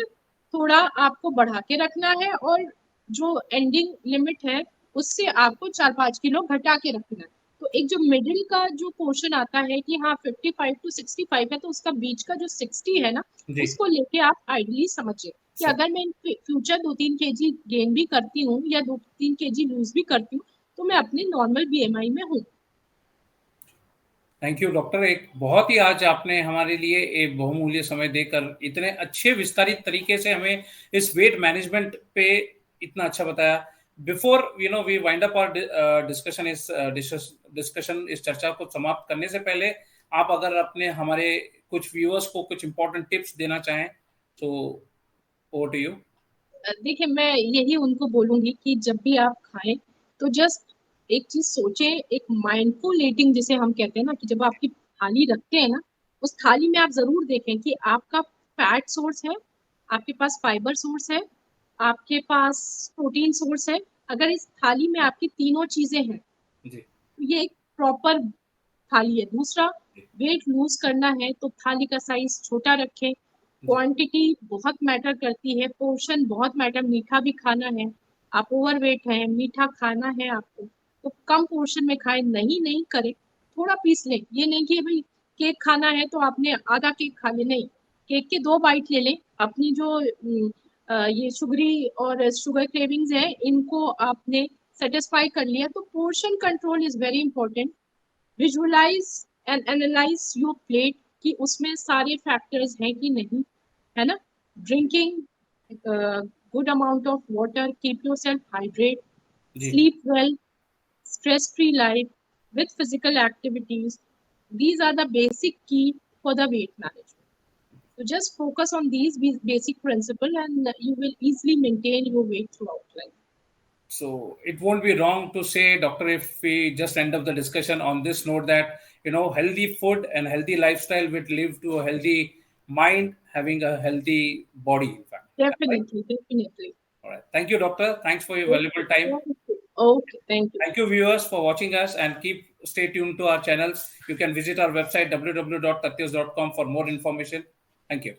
थोड़ा आपको बढ़ा के रखना है, और जो एंडिंग लिमिट है उससे आपको 4-5 किलो घटा के रखना है। तो एक जो मिडिल का जो पोर्शन आता है कि हाँ 55 टू 65 है, तो उसका बीच का जो 60 है ना, जी उसको लेके आप आइडली समझिए कि सर। अगर मैं इन फ्यूचर 2-3 केजी गेन भी करती हूँ या 2-3 केजी लूज भी करती हूँ, तो मैं अपने नॉर्मल बीएमआई में हूँ। थैंक यू डॉक्टर, एक बहुत ही आज आपने हमारे लिए एक बहुमूल्य समय देकर इतने अच्छे विस्तारित तरीके से हमें इस वेट मैनेजमेंट पे इतना अच्छा बताया। बिफोर वी वाइंड अप और डिस्कशन इस चर्चा को समाप्त करने से पहले आप अगर अपने हमारे कुछ व्यूअर्स को कुछ इंपॉर्टेंट टिप्स देना चाहें तो ओवर टू यू। देखिए, मैं यही उनको बोलूंगी कि जब भी आप खाएं तो जस्ट एक चीज सोचें, एक माइंडफुल ईटिंग जिसे हम कहते हैं ना, कि जब आपकी थाली रखते हैं ना, उस थाली में आप जरूर देखें कि आपका फैट सोर्स है, आपके पास फाइबर सोर्स है, आपके पास प्रोटीन सोर्स है। अगर इस थाली में आपकी तीनों चीजें हैं, जी तो ये एक प्रॉपर थाली है। दूसरा, जी वेट लूज करना है तो थाली का साइज छोटा रखें। जी क्वांटिटी बहुत मैटर करती है, पोर्शन बहुत मैटर, मीठा भी खाना है, आप ओवर वेट है, मीठा खाना है आपको, तो कम पोर्शन में खाएं, नहीं नहीं करें, थोड़ा पीस लें। ये नहीं कि भाई केक खाना है तो आपने आधा केक खा ले, नहीं, केक के 2 बाइट ले लें। अपनी जो ये शुगरी और शुगर क्रेविंग्स है, इनको आपने सेटिस्फाई कर लिया, तो portion control is very important. Visualise and analyse your plate कि उसमें सारे फैक्टर्स हैं कि नहीं, है ना। Drinking good amount of water, keep your self hydrate, जी sleep well, stress free life with physical activities. These are the basic key for the weight management. So just focus on these basic principles and you will easily maintain your weight throughout life. So it won't be wrong to say, doctor, if we just end up the discussion on this note that healthy food and healthy lifestyle will lead to a healthy mind, having a healthy body. In fact, right? Definitely, definitely. All right. Thank you, doctor. Thanks for your Okay, valuable time. okay, okay, thank you. Thank you, viewers, for watching us and stay tuned to our channels. You can visit our website www.tatyos.com for more information. Thank you.